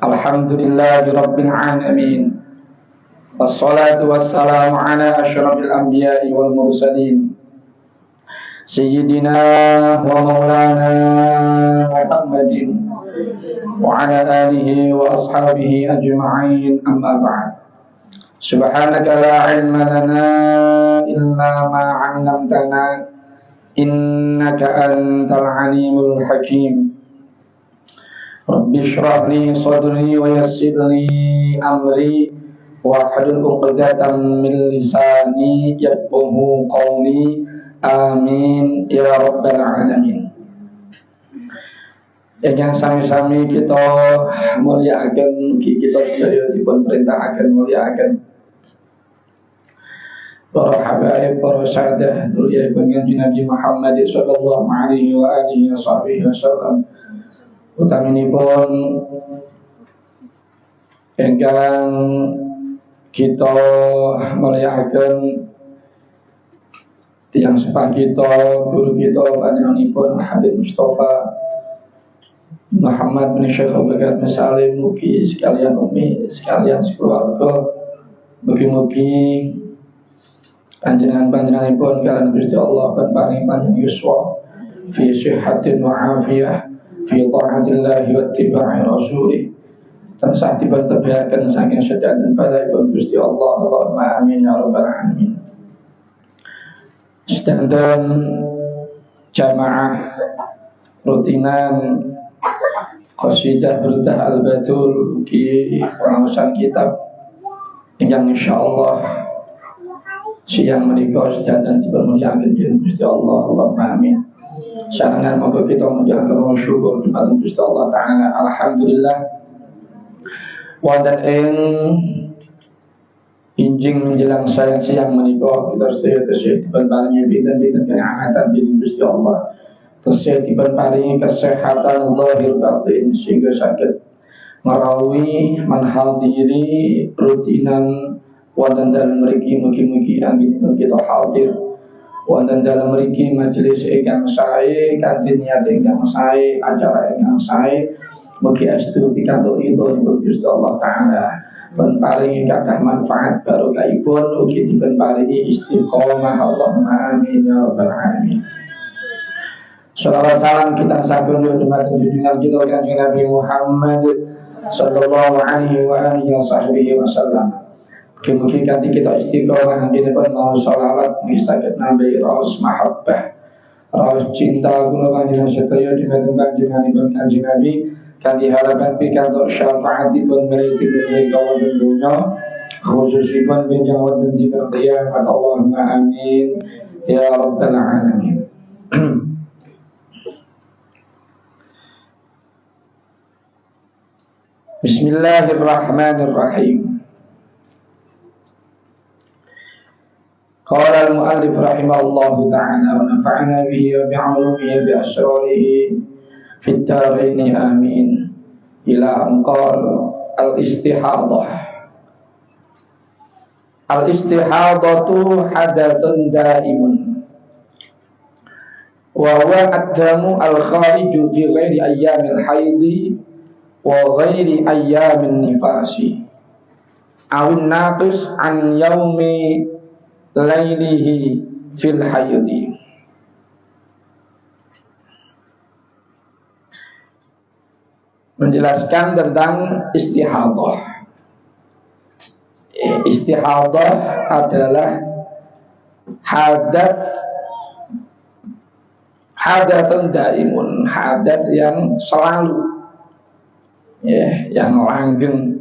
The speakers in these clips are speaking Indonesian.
Alhamdulillahi Rabbil Alamin. Wassalatu wassalamu ala asyrafil anbiya'i wal mursalin Sayyidina wa maulana Muhammadin wa ala alihi wa ashabihi ajma'in, amma ba'd. Subhanaka la ilma lana illa ma 'allamtana innaka antal alimul hakim. Rabbi shrah li sadri wa yassir li amri wahlul 'uqdatam min lisani yafqahu qawli. Amin ya rabbal alamin. Yang sami-sami kita muliakan, kita sedaya dipun perintahaken muliakan para habaib, para sahadah dulya Kanjeng Nabi Muhammad sallallahu alaihi wa alihi wasallam. Utaminipun ingkang kita muliakan tiang sepah kita, guru kita panjenenganipun Habib Mustafa Muhammad bin Syekh Abdul Qadir Salim. Mugi sekalian umi, sekalian sekeluarga, mugi-mugi panjenenganipun kalian Gusti Allah paring panjang yuswa fi sihhatin wa afiyah fi ta'atillah wa ittiba'i rasulih, tansah dipun tebihaken saking sedayan padaipun Gusti Allah. Allahumma amin ya rabbal alamin. Sedangkan jamaah rutinan qasidah Burdah Al-Batul ki pengawasan kitab yang insyaallah siang menika sedang dipermuliakan Gusti Allah. Allahumma amin. Sarangan moga kita menjalankan syukur kepada Gusti Allah Ta'ala. Alhamdulillah wonten ing injing menjelang siang menika kita sedaya tesih diparingi pinten-pinten kehangatan dening Gusti Allah. Tesih diparingi kesehatan zahir batin sehingga saged ngrawuhi manhal diri rutinan wonten dalem mriki. Mugi-mugi anggenipun kita hadir wonten dalem mriki majelis ingkang sae kanthi niat ingkang sae, acara ingkang sae. Mugi astu pikantuk ridhonipun Gusti Allah Ta'ala, pun paringi kathah manfaat barokahipun, ugi dipun paringi istiqomah. Allahumma amin ya rabbal alamin. Shalawat salam kita sampun dumateng junjungan kita Kanjeng Nabi Muhammad sallallahu alaihi wa alihi wasallam. Mugi-mugi kanthi kita istiqomah anggenipun mau shalawat mugi saged nambahi raos mahabbah, raos cinta kula panjenengan sedaya dumateng panjenenganipun Kanjeng Nabi, kanthi harapan pikantuk syafaatipun mriki menika wonten donya, khususipun benjang wonten dina kiamat. Allahumma amin ya rabbal alamin. Bismillahirrahmanirrahim. Qala al-mu'allif rahimahullahu ta'ala wa nafa'na bihi wa bi'ulumihi wa bi'asrarihi fit daraini amin. Ila anqal al-istihadah. Al-istihadatu hadathun daimun wa huwa ad-damu al-khariju fi ghairi ayyamil haidi wa ghairi ayyamin nifasi awin naqis an yaumi lailihi fil haidi. Menjelaskan tentang istihadah. Istihadah adalah hadatsun daimun, hadat yang selalu, yang langgeng,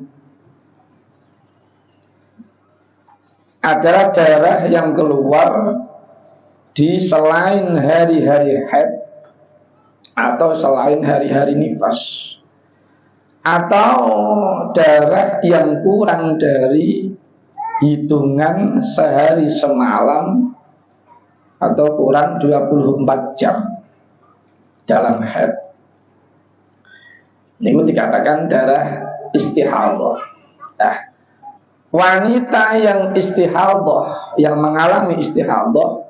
adalah darah yang keluar di selain hari-hari haid atau selain hari-hari nifas, atau darah yang kurang dari hitungan sehari semalam atau kurang 24 jam dalam haid. Ini dikatakan darah istihadah. Nah, wanita yang istihadah, yang mengalami istihadah,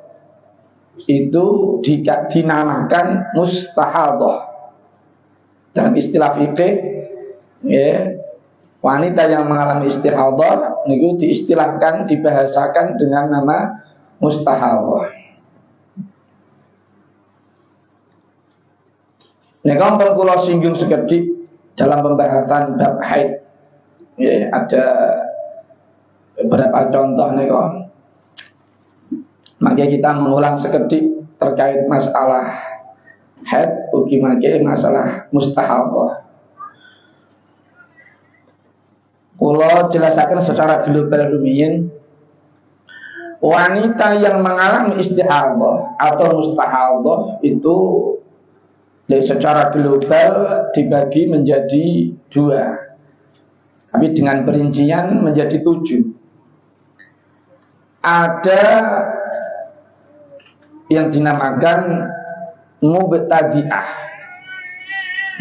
itu dinamakan mustahadah. Dalam istilah fikih Ya, wanita yang mengalami istihadhah niku diistilahkan, dibahasakan dengan nama mustahadhah. Nek ampun kula singgung sekedhik dalam pembahasan bab haid. Ya, ada beberapa contoh nih kok. Maka kita mengulang sekedhik terkait masalah haid ugi mangke masalah mustahadhah. Kula jelasaken secara global rumiyin, wanita yang mengalami istihadhah atau mustahadhah itu secara global dibagi menjadi dua, tapi dengan perincian menjadi 7. Ada yang dinamakan mubtadi'ah.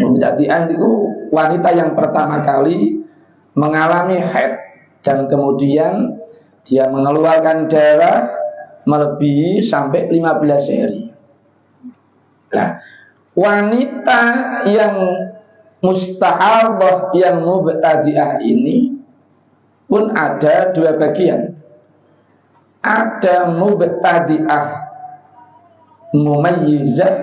Mubtadi'ah itu wanita yang pertama kali mengalami haid dan kemudian dia mengeluarkan darah melebihi sampai 15 hari. Nah, wanita yang mustahadhah yang mubtadi'ah ini pun ada dua bagian. Ada mubtadi'ah mumayyizah,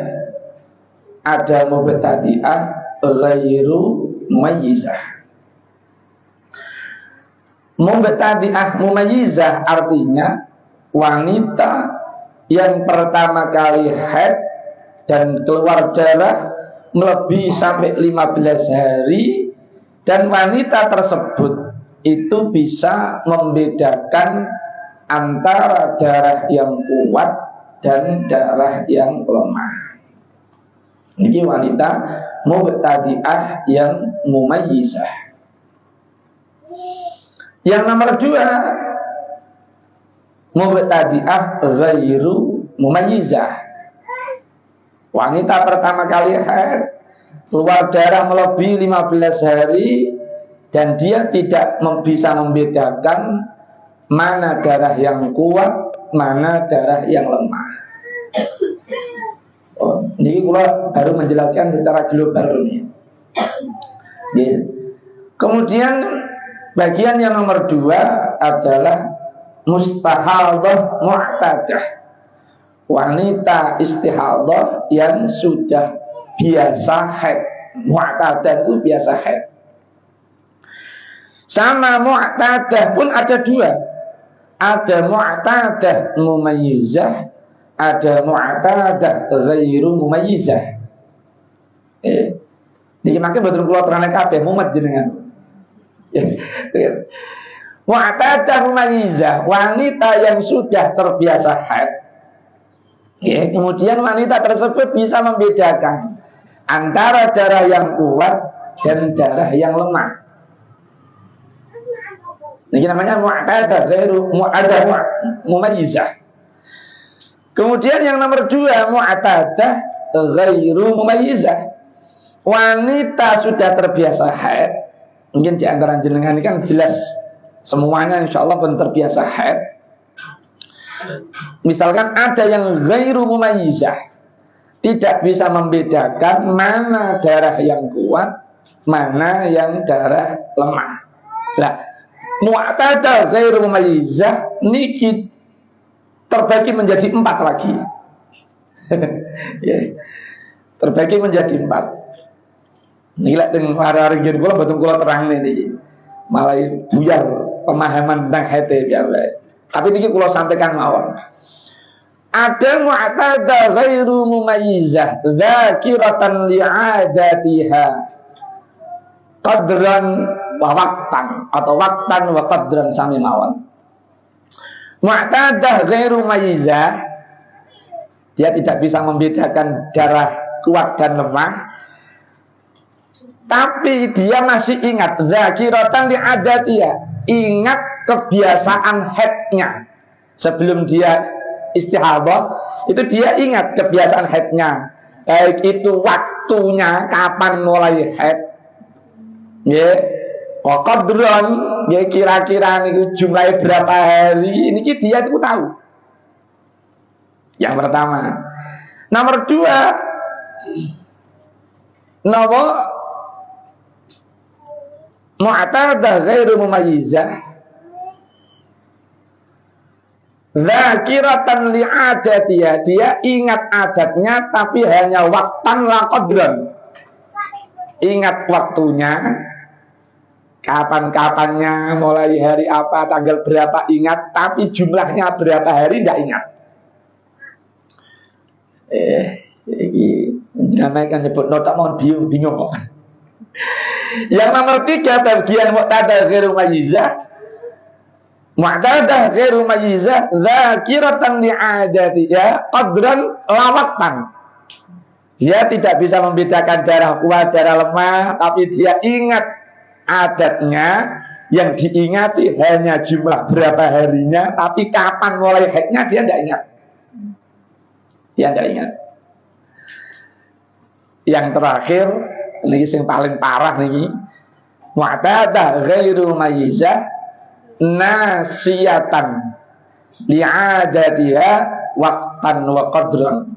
ada mubtadi'ah ghairu mumayyizah. Mubtadi'ah mumayyizah artinya wanita yang pertama kali haid dan keluar darah melebihi sampai 15 hari, dan wanita tersebut itu bisa membedakan antara darah yang kuat dan darah yang lemah. Ini wanita mubtadi'ah yang mumayyizah. Yang nomor 2, mubtadi'ah ghairu mumayyizah. Wanita pertama kali haid, keluar darah melebihi 15 hari, dan dia tidak bisa membedakan mana darah yang kuat, mana darah yang lemah. Ini kita baru menjelaskan secara global ini. Kemudian bagian yang nomor 2 adalah mustahadhah mu'tadah. Wanita istihadhah yang sudah biasa haid. Mu'tadah itu biasa haid. Sama mu'tadah pun ada 2. Ada mu'tadah mumayyizah, ada mu'tadah ghairu mumayyizah. Niki makin betul kula terangane kabeh mumet jenengan. Mu'tadah mumayyizah, wanita yang sudah terbiasa haid. Kemudian wanita tersebut bisa membedakan antara darah yang kuat dan darah yang lemah. Ini namanya mu'tadah ghairu mumayyizah. Kemudian yang nomor 2, mu'tadah ghairu mumayyizah. Wanita sudah terbiasa haid. Mungkin di antara jenengan ini kan jelas semuanya insyaallah pun terbiasa haid. Misalkan ada yang ghairu mumayyizah, tidak bisa membedakan mana darah yang kuat, mana yang darah lemah. Nah, mu'tadah ghairu mumayyizah niki terbagi menjadi 4 lagi. Terbagi menjadi 4. Nilai dengan hari-hari gini kula betul kula terang ini malah buyar pemahaman tentang haid ya. Tapi niki kula sampaikan mawon. Ada mu'tadah ghairu mumayyizah dzakiratan li'adatiha qadran wa waqtan, atau waqtan wa qadran sami mawon. Mu'tadah ghairu mumayyizah, dia tidak bisa membedakan darah kuat dan lemah, tapi dia masih ingat dzakiratan li'adatiha, ingat kebiasaan haidnya. Sebelum dia istihadhah itu dia ingat kebiasaan haidnya, baik itu waktunya kapan mulai haid, qadron, kira-kira niku jumlahnya berapa hari, ini dia itu tahu. Yang pertama. Nomor 2, mu'tadah ghairu mumayyizah, dzakiratan li'adatiha, dia ingat adatnya tapi hanya waktan la qadran. Ingat waktunya, kapan-kapannya, mulai hari apa, tanggal berapa ingat, tapi jumlahnya berapa hari tidak ingat. Ini namanya nyebut nota mohon bingung kok. Yang nomor 3 bagian mu'tadah ghairu mumayyizah. Mu'tadah ghairu mumayyizah dzakiratan li'adatiha qadran la waqtan. Dia tidak bisa membedakan darah kuat, darah lemah, tapi dia ingat adatnya. Yang diingati hanya jumlah berapa harinya, tapi kapan mulai haidnya dia tidak ingat. Dia tidak ingat. Yang terakhir, ini yang paling parah nih, mu'tadah ghairu mumayyizah nasiyatan li'adatiha waqtan wa qadran.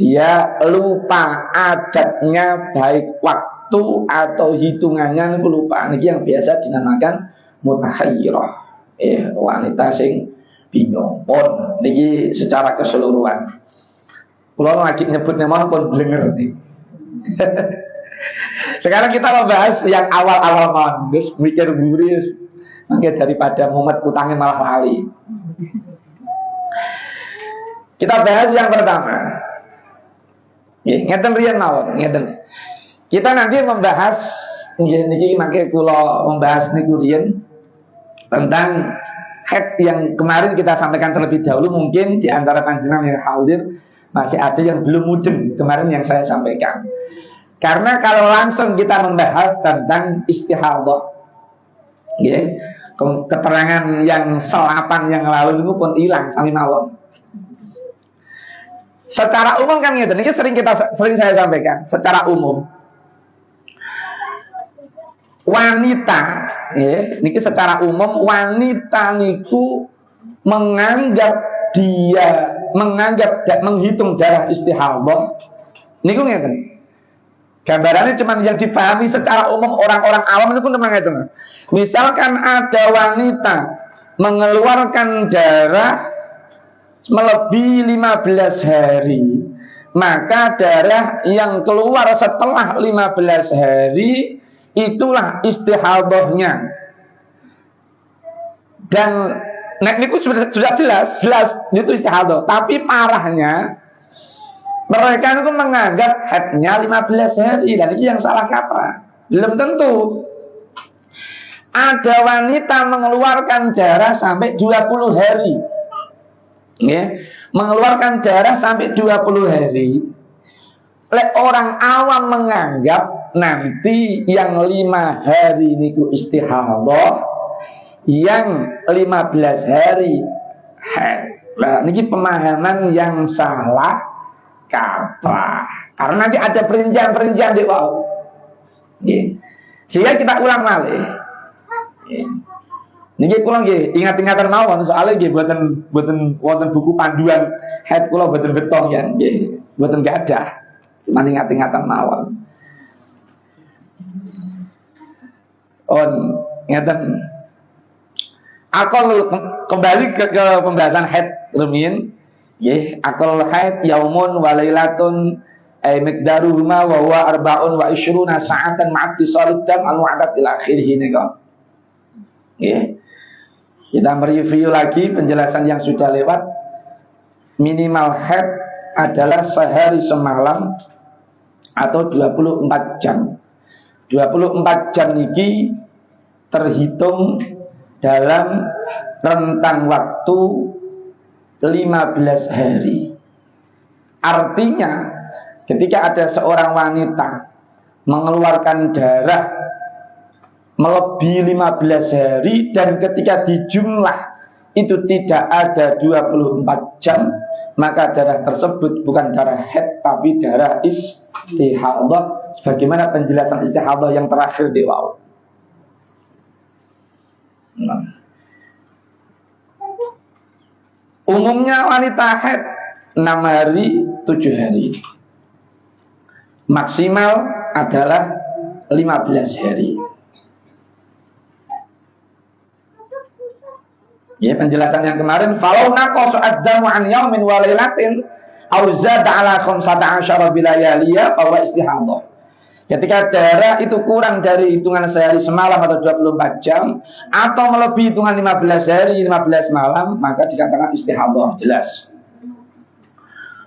Dia lupa adatnya, baik waktu atau hitungannya, lupa. Ini yang biasa dinamakan mutahayyirah. Wanita sing bingung. Pun ini secara keseluruhan. Kalau lagi nyebutnya pun blenger nih. Sekarang kita membahas yang awal-awal mohon. Terus mikir buris, mungkin daripada mumet utangnya malah lali. Kita bahas yang pertama. Ngeten riyen mawon, ngeten. Kita nanti membahas niki mangke kula membahas niku riyen tentang haid yang kemarin kita sampaikan terlebih dahulu. Mungkin di antara panjenengan yang hadir masih ada yang belum mudeng kemarin yang saya sampaikan. Karena kalau langsung kita membahas tentang istihadah, keterangan yang selapan yang lalu itu pun hilang sami mawon. Secara umum kan gitu, ini sering saya sampaikan. Secara umum, wanita, ini secara umum wanita niku menganggap menghitung darah istihadah. Niku ngeten. Gambarannya cuma yang dipahami secara umum orang-orang awam itu pun memang itu. Misalkan ada wanita mengeluarkan darah melebihi 15 hari, maka darah yang keluar setelah 15 hari itulah istihadahnya. Dan ini sudah jelas itu istihadah. Tapi parahnya mereka itu menganggap haidnya 15 hari, dan ini yang salah kaprah. Belum tentu. Ada wanita mengeluarkan darah sampai 20 hari. Mengeluarkan darah sampai 20 hari. Orang awam menganggap nanti yang 5 hari niku istihadah, yang 15 hari haid. Nah, ini pemahaman yang salah kaprah. Karena nanti ada perincian-perincian di bawah. Sehingga kita ulang malih. Niki kula nggih ingat-ingatan mawon soalnya nggih boten wonten buku panduan haid kula boten beton ya nggih boten gadah. Cuma ingat-ingatan mawon. Ngeten. Akal kembali ke pembahasan haid rumiyin. Nggih, akal haid yaumun wa lailatun ay miqdaruhuma wa huwa arba'un wa ishruna sa'atan ma'attisalid dam al-mu'addad ila akhirih nika. Nggih. Kita mereview lagi penjelasan yang sudah lewat. Minimal haid adalah sehari semalam atau 24 jam. 24 jam ini terhitung dalam rentang waktu 15 hari. Artinya ketika ada seorang wanita mengeluarkan darah melebihi 15 hari dan ketika dijumlah itu tidak ada 24 jam, maka darah tersebut bukan darah haid tapi darah istihadah, sebagaimana penjelasan istihadah yang terakhir di awal. Umumnya wanita haid 6 hari 7 hari, maksimal adalah 15 hari. Ya, penjelasan yang kemarin, falau naqasa ad-damu an yaumin wa lailatin aw zada ala 15 bilayaliya fa huwa istihadah. Ketika darah itu kurang dari hitungan sehari semalam atau 24 jam atau melebihi hitungan 15 hari 15 malam, maka dikatakan istihadah, jelas.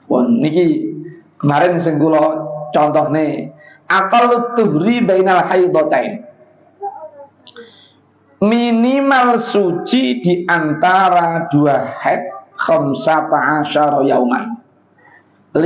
Wah, niki kemarin sing kula contohne aqallu tuhri bainal haidhatain. Minimal suci di antara dua haid 15 yauman. 15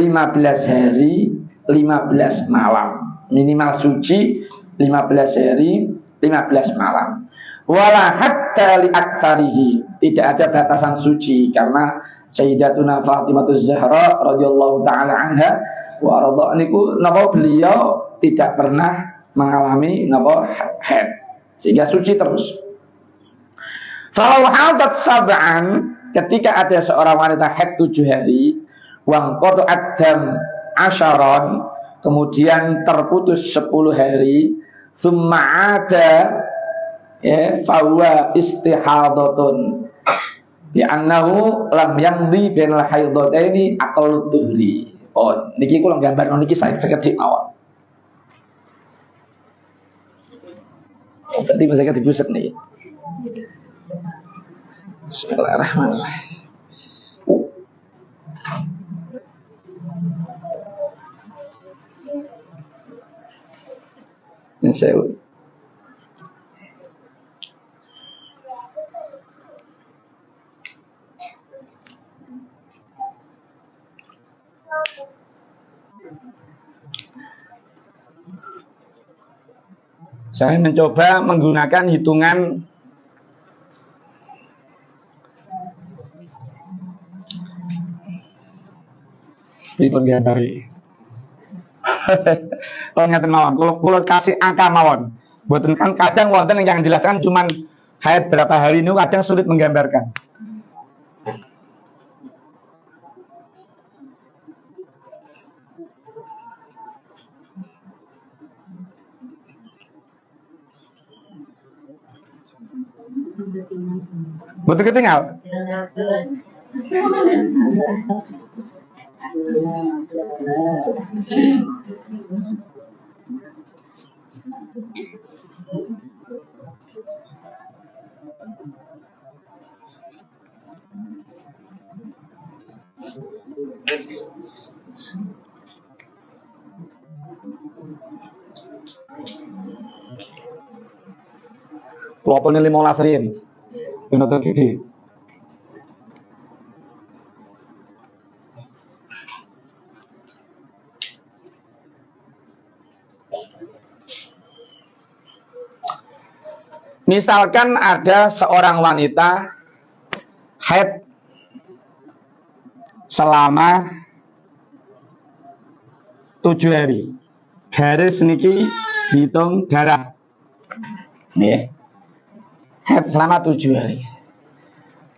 hari, 15 malam. Minimal suci 15 hari, 15 malam. Wala hatta li aktsarihi. Tidak ada batasan suci karena Sayyidatuna Fatimah Zahra radhiyallahu taala anha wa radha niku napa beliau tidak pernah mengalami napa haid. Sehingga suci terus. Falau hadat sab'an, ketika ada seorang wanita haid 7 hari, wang qatu adam asharon, kemudian terputus 10 hari, summa ada ya fahuwa istihadatun bi annahu lam yamdi bainal haidataini aqallu tuhri. Oh, niki kula gambar niki sekedhik mawon. Tadi saya dibuset nih. Bismillahirrahmanirrahim. Saya mencoba menggunakan hitungan dipun gambari. Kalau ngaten mawon, kalau kasih angka mawon. Mboten kan kadang wonten yang jelaskan cuman haid berapa hari ini kadang sulit menggambarkan. Betul ketinggal. Kelopone 15 rin. Pinoto gede. Misalkan ada seorang wanita haid selama 7 hari. Garis niki dihitung darah. Nih. Haid selama 7 hari.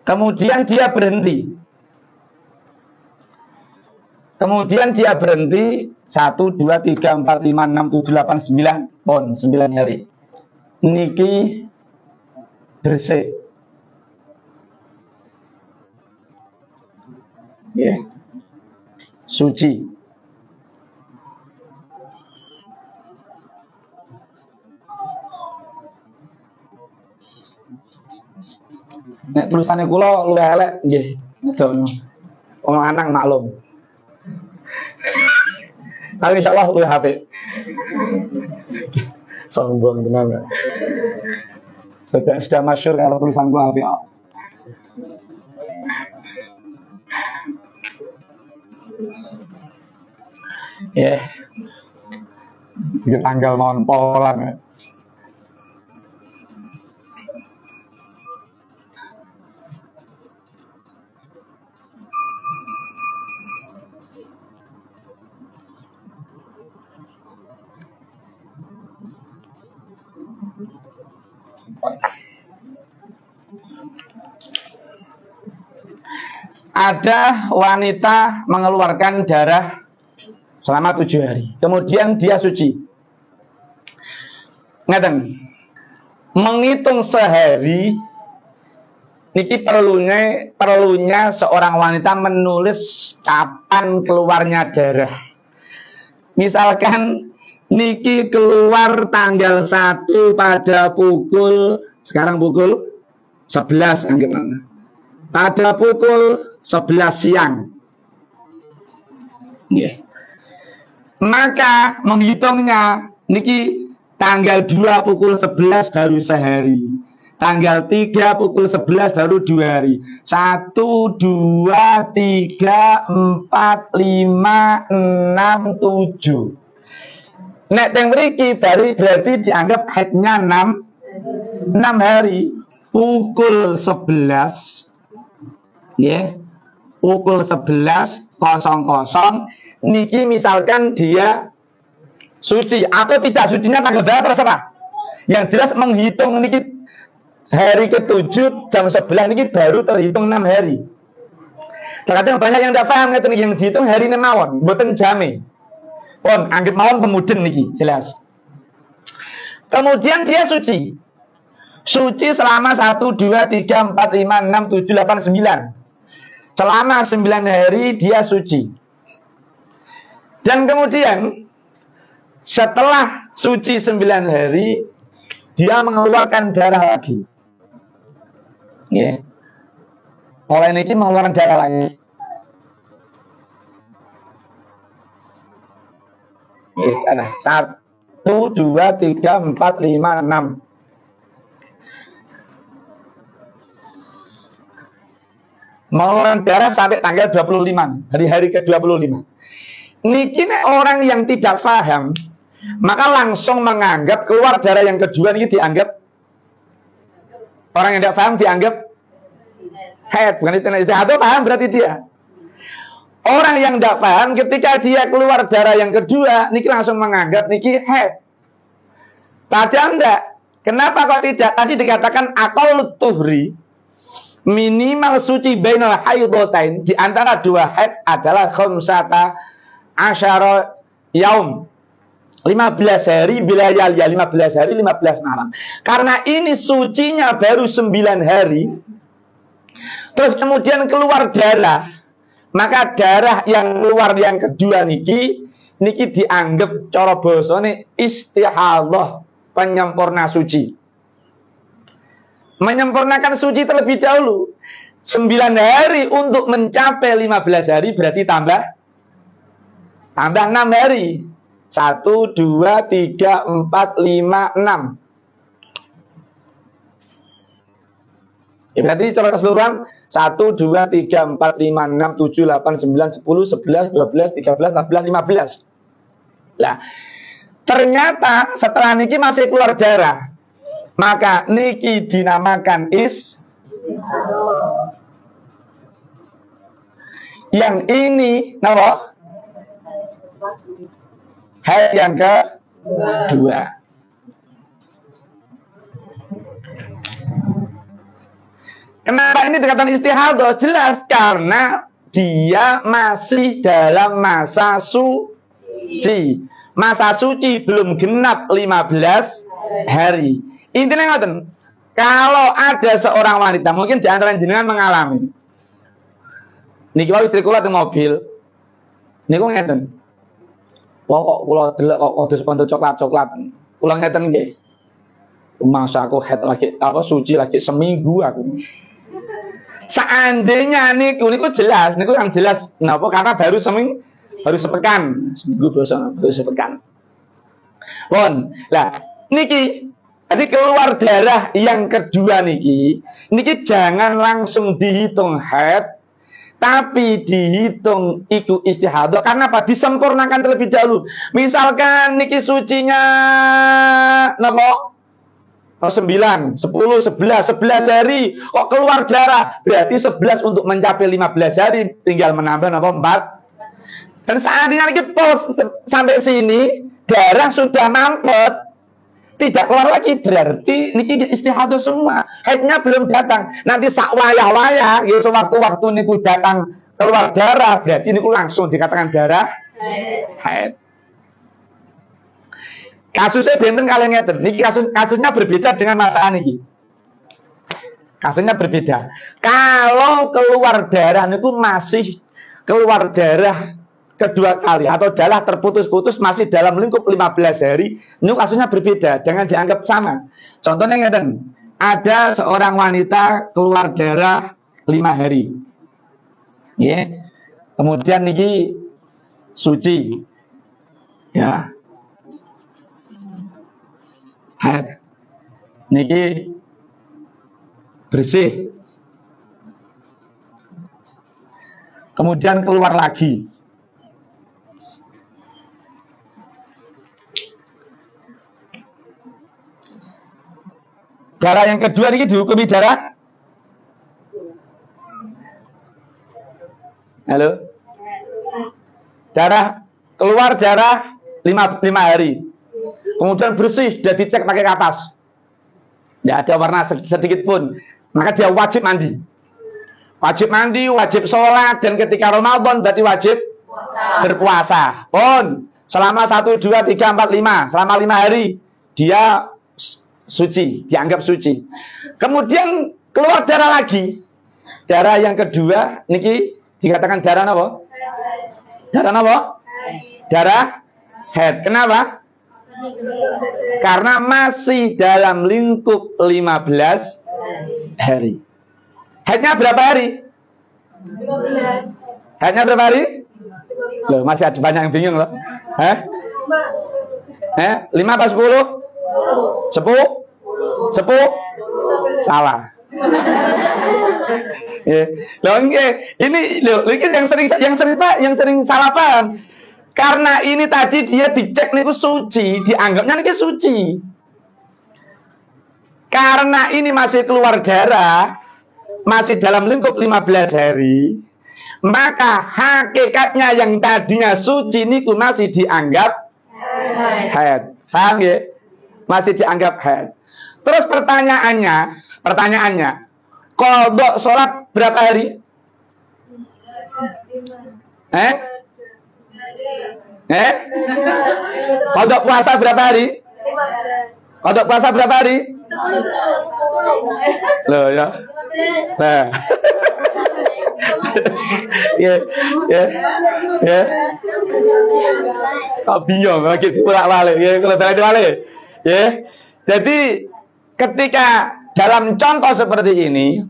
Kemudian dia berhenti. 1, 2, 3, 4, 5, 6, 7, 8, 9 pon 9 hari. Niki bersih. Ya. Suci. Nek tulisane kula luwih elek nggih. Wong lanang maklum. Tapi insyaallah luwih apik. Sombong tenan. Sudah masyhur kalau tulisan gua apik. Ya. Iki tanggal mawon polan. Ada wanita mengeluarkan darah selama 7 hari. Kemudian dia suci. Ngeten. Menghitung sehari niki perlunya seorang wanita menulis kapan keluarnya darah. Misalkan niki keluar tanggal 1 pada sekarang pukul 11 anggapnya. Pada pukul 11 siang. Yeah. Maka menghitungnya niki tanggal 2 pukul 11 baru sehari. Tanggal 3 pukul 11 baru 2 hari. 1, 2, 3, 4, 5, 6, 7. Nek teng mriki berarti dianggap haidnya 6 hari. Pukul 11 ya. Pukul 11.00 niki misalkan dia suci atau tidak sucinya tanggal berapa terserah. Yang jelas menghitung niki hari ke-7 jam 11 niki baru terhitung 6 hari. Terkadang banyak yang tidak paham ngeten yang dihitung hari mawon, mboten jame. Pun anggap mawon pemudeng niki jelas. Kemudian dia suci. Suci selama 1 2 3 4 5 6 7 8 9. Selama 9 hari dia suci. Dan kemudian setelah suci 9 hari dia mengeluarkan darah lagi. Ya. Mulai ini mengeluarkan darah lagi. Nah, 1 2 3 4 5 6. Mengeluarkan darah sampai tanggal 25, hari-hari ke-25. Niki orang yang tidak paham, maka langsung menganggap keluar darah yang kedua ini dianggap, orang yang tidak paham dianggap haid, bukan itu paham berarti dia. Orang yang tidak paham ketika dia keluar darah yang kedua, niki langsung menganggap niki haid. Padahal enggak. Kenapa kok tidak? Tadi dikatakan aqallut tuhri, minimal suci bainal haidatain, di antara dua haid adalah khamsata asyara yaum, 15 hari bilayal, ya 15 hari 15 malam. Karena ini sucinya baru 9 hari, terus kemudian keluar darah, maka darah yang keluar yang kedua niki dianggap cara basane istihadah, penyempurna suci. Menyempurnakan suci terlebih dahulu. 9 hari untuk mencapai 15 hari berarti tambah 6 hari. 1, 2, 3, 4, 5, 6. Ya, berarti cara keseluruhan 1, 2, 3, 4, 5, 6, 7, 8, 9, 10, 11, 12, 13, 14, 15. Lah, ternyata setelah niki masih keluar darah. Maka niki dinamakan yang ini napa? Haid yang kedua. Kenapa ini dikatakan istihadah? Jelas karena dia masih dalam masa suci. Masa suci belum genap 15 hari. Intinya ngoten, kalau ada seorang wanita, mungkin di antara jenengan mengalami. Niki wae istri kula teng mobil. Niku ngeten. Wah kok kula delok kok kodus ponto coklat-coklat. Kula ngeten nggih. Masa aku haid lagi suci lagi seminggu aku. Seandainya niku jelas, niku yang jelas napa karena baru sepekan. Seminggu baru sepekan. Pun, lah niki jadi keluar darah yang kedua niki jangan langsung dihitung haid, tapi dihitung iku istihadah. Karena apa? Disempurnakan terlebih dahulu. Misalkan niki sucinya napa? 9, 10, 11 hari kok keluar darah, berarti 11 untuk mencapai 15 hari tinggal menambah napa 4. Dan saat ini sampai sini darah sudah mampet. Tidak keluar lagi, berarti niki istihadah semua. Haidnya belum datang. Nanti sak wayah-wayah, ya sewaktu-waktu niku datang keluar darah, berarti niku langsung dikatakan darah haid. Kasusnya benten kalian ngeten. Niki kasusnya berbeda dengan masalah niki. Kasusnya berbeda. Kalau keluar darah itu masih keluar darah kedua kali atau darah terputus-putus masih dalam lingkup 15 hari, itu kasusnya berbeda, jangan dianggap sama. Contohnya ngeten, ada seorang wanita keluar darah 5 hari. Ya. Kemudian niki suci. Ya. Haid. Niki bersih. Kemudian keluar lagi. Darah yang kedua ini dihukumi darah. Halo. Darah keluar darah 5 hari. Kemudian bersih, sudah dicek pakai kapas. Tidak ada warna sedikit pun. Maka dia wajib mandi. Wajib mandi, wajib sholat, dan ketika Ramadan berarti wajib berpuasa. Pun selama 1, 2, 3, 4, 5, selama 5 hari dia suci, dianggap suci. Kemudian keluar darah lagi. Darah yang kedua niki dikatakan darah apa? Darah apa? Darah haid. Kenapa? Karena masih dalam lingkup 15 hari. Haidnya berapa hari? 15. Haidnya berapa hari? Loh, masih ada banyak yang bingung loh. 5 apa 10? 10? Salah. Loh, ini yang sering salah paham. Karena ini tadi dia dicek niku suci, dianggapnya niku suci. Karena ini masih keluar darah, masih dalam lingkup 15 hari, maka hakikatnya yang tadinya suci niku masih dianggap haid. Paham ya? Masih dianggap haid. Terus pertanyaannya, qadha sholat berapa hari? Qadha puasa berapa hari? Qadha puasa berapa hari? Loh ya. Nah. Ya. Kok bingung lagi bolak-balik ya, kalau balik-balik. Ya. Jadi ketika dalam contoh seperti ini,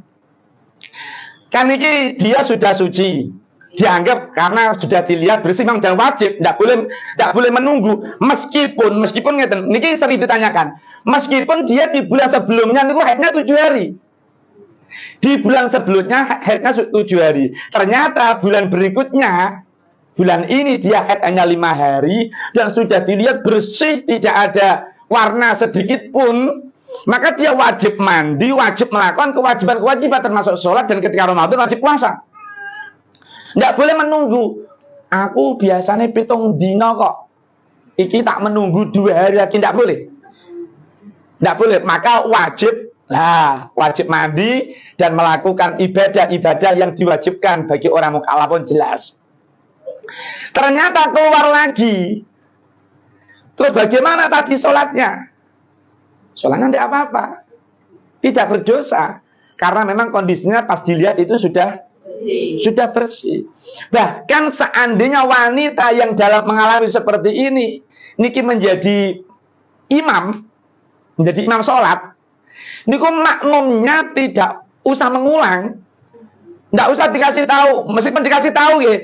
kan ini dia sudah suci, dianggap karena sudah dilihat bersih memang dan wajib, tidak boleh menunggu. Meskipun ngeten, niki sering ditanyakan, meskipun dia di bulan sebelumnya niku haidnya 7 hari, di bulan sebelumnya haidnya 7 hari, ternyata bulan berikutnya, bulan ini dia haid hanya 5 hari dan sudah dilihat bersih, tidak ada warna sedikit pun, maka dia wajib mandi, wajib melakukan kewajiban termasuk sholat, dan ketika Ramadan wajib puasa. Tidak boleh menunggu. Aku biasanya 7 dino kok. Iki tak menunggu 2 hari lagi, tidak boleh. Tidak boleh. Maka wajib mandi dan melakukan ibadah-ibadah yang diwajibkan bagi orang mukallaf pun jelas. Ternyata keluar lagi. Terus bagaimana tadi sholatnya? Sholatnya tidak apa-apa, tidak berdosa, karena memang kondisinya pas dilihat itu sudah bersih. Bahkan seandainya wanita yang dalam mengalami seperti ini, niki menjadi imam sholat, niku makmumnya tidak usah mengulang, tidak usah dikasih tahu, meskipun dikasih tahu ya,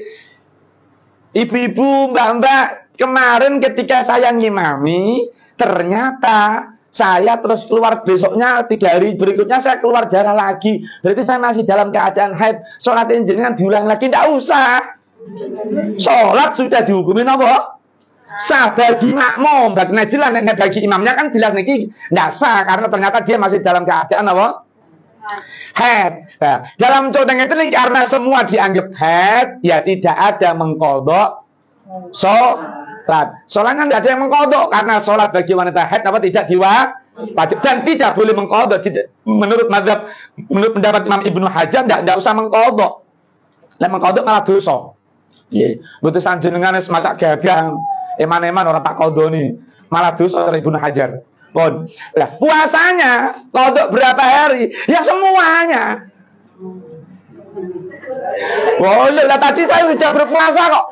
ibu-ibu, mbak-mbak, kemarin ketika saya ngimami, ternyata saya terus keluar besoknya, 3 hari berikutnya saya keluar darah lagi. Berarti saya masih dalam keadaan haid. Sholat jenengan diulang lagi, tidak usah. Sholat sudah dihukumi apa? Sah bagi makmum. Bagi jelas, bagi imamnya kan jelas niki tidak sah karena ternyata dia masih dalam keadaan apa? Haid. Nah, dalam contohnya itu karena semua dianggap haid, ya tidak ada mengqadha sholat. Sholatnya tidak ada yang mengqadha karena sholat bagi wanita haid apa tidak diwajib dan tidak boleh mengqadha. Menurut pendapat Imam Ibnu Hajar tidak usah mengqadha. Nek mengqadha malah dosa. Nggih, mboten sanjenengane semacam gagang eman-eman orang tak qadha ni. Malah dosa oleh Ibnu Hajar. Pun. Nah, puasanya kodok berapa hari? Ya semuanya. Boleh lah, tadi saya sudah berpuasa kok.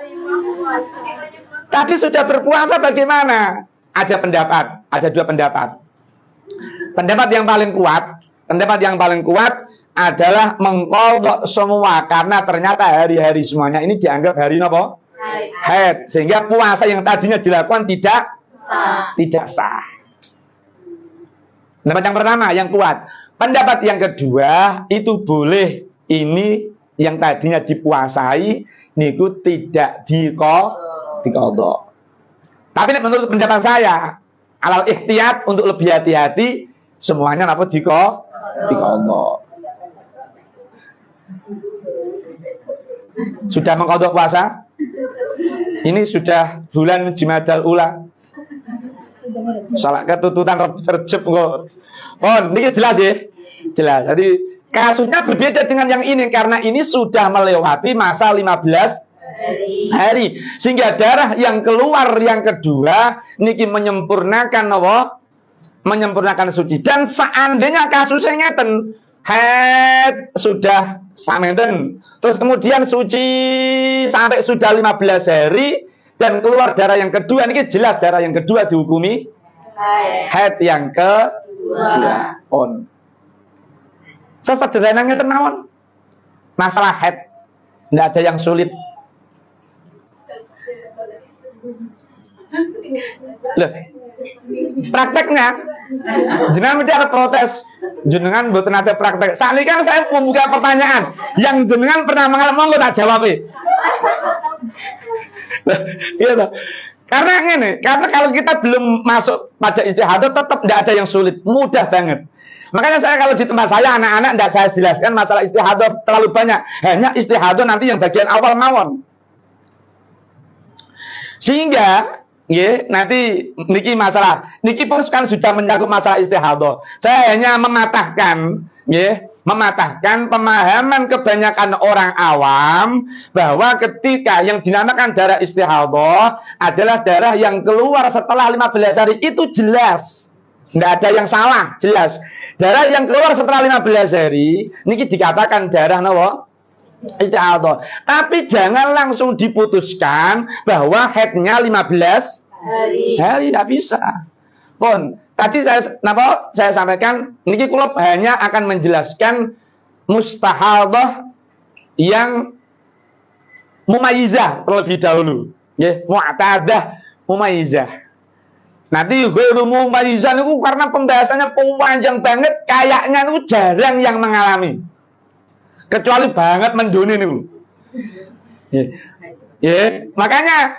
Tadi sudah berpuasa bagaimana? Ada pendapat, ada dua pendapat. Pendapat yang paling kuat adalah mengkodok semua karena ternyata hari-hari semuanya ini dianggap hari apa? Haid. Sehingga puasa yang tadinya dilakukan tidak sah. Pendapat yang pertama yang kuat. Pendapat yang kedua itu boleh ini yang tadinya dipuasai niku tidak dikodok. Tapi menurut pendapat saya alal ikhtiyat untuk lebih hati-hati semuanya apa dikodok. Sudah mengkodok puasa? Ini sudah bulan Jumadal Ula. Salah ketututan recep kok. Oh, ini jelas ya? Jelas. Jadi kasusnya berbeda dengan yang ini karena ini sudah melewati masa 15 hari. Sehingga darah yang keluar yang kedua niki menyempurnakan apa? Menyempurnakan suci. Dan seandainya kasusnya ngeten, haid sudah samenten, terus kemudian suci sampai sudah 15 hari dan keluar darah yang kedua, ini jelas darah yang kedua dihukumi haid yang kedua. On. Sesederhananya tenawon. Masalah haid tidak ada yang sulit. Loh, prakteknya jenengan tidak protes, jenengan buat nanti praktek. Saat ini kan saya membuka pertanyaan yang jenengan pernah mengalami, mau tak jawab gitu. Karena ini, karena kalau kita belum masuk pada istihadah tetap tidak ada yang sulit, mudah banget. Makanya saya kalau di tempat saya anak-anak tidak saya jelaskan masalah istihadah terlalu banyak, hanya istihadah nanti yang bagian awal mawon. Sehingga nanti niki masalah niki pun kan sudah mencakup masalah istihadah. Saya hanya mematahkan pemahaman kebanyakan orang awam bahwa ketika yang dinamakan darah istihadah adalah darah yang keluar setelah 15 hari itu jelas. Tidak ada yang salah, jelas. Darah yang keluar setelah 15 hari niki dikatakan darah napa? Istihadah. Tapi jangan langsung diputuskan bahwa haidnya 15 hari tidak bisa. Pun tadi saya sampaikan niki kula hanya akan menjelaskan mustahadah yang mumayyizah terlebih dahulu. Nggih, mu'tadah mumayyizah. Nanti ghairu mumayyizah niku karena pembahasannya panjang banget, kayaknya niku jarang yang mengalami. Kecuali banget menduni niku. Makanya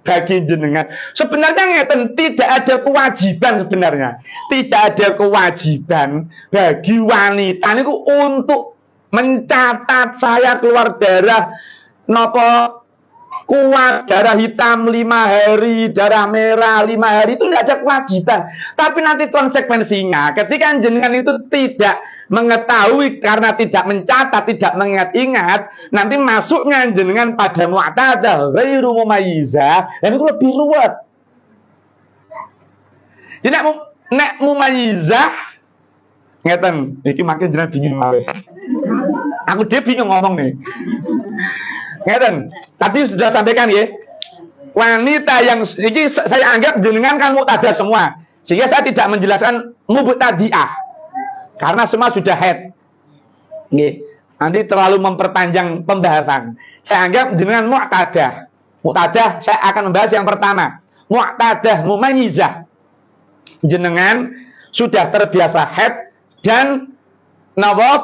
bagi jenengan sebenarnya ngeten tidak ada kewajiban sebenarnya. Tidak ada kewajiban bagi wanita niku untuk mencatat saya keluar darah nopo kuat, darah hitam 5 hari, darah merah 5 hari, itu tidak ada kewajiban. Tapi nanti konsekuensinya ketika jenengan itu tidak mengetahui karena tidak mencatat, tidak mengingat-ingat, nanti masuknya jenengan pada mu'tadah ghairu mumayyizah, dan itu lebih ruwet. Jadi nek mumayyizah ngeten, iki makin jenengan bingung malah. Aku dia bingung ngomong nih. Ngeten, tadi sudah sampaikan ya. Wanita yang ini saya anggap jenengan kan mu'tadah semua. Sehingga saya tidak menjelaskan mubtadi'ah. Karena semua sudah haid. Nanti terlalu memperpanjang pembahasan. Saya anggap jenengan mu'tadah. Mu'tadah saya akan membahas yang pertama. Mu'tadah mumayyizah. Jenengan sudah terbiasa haid dan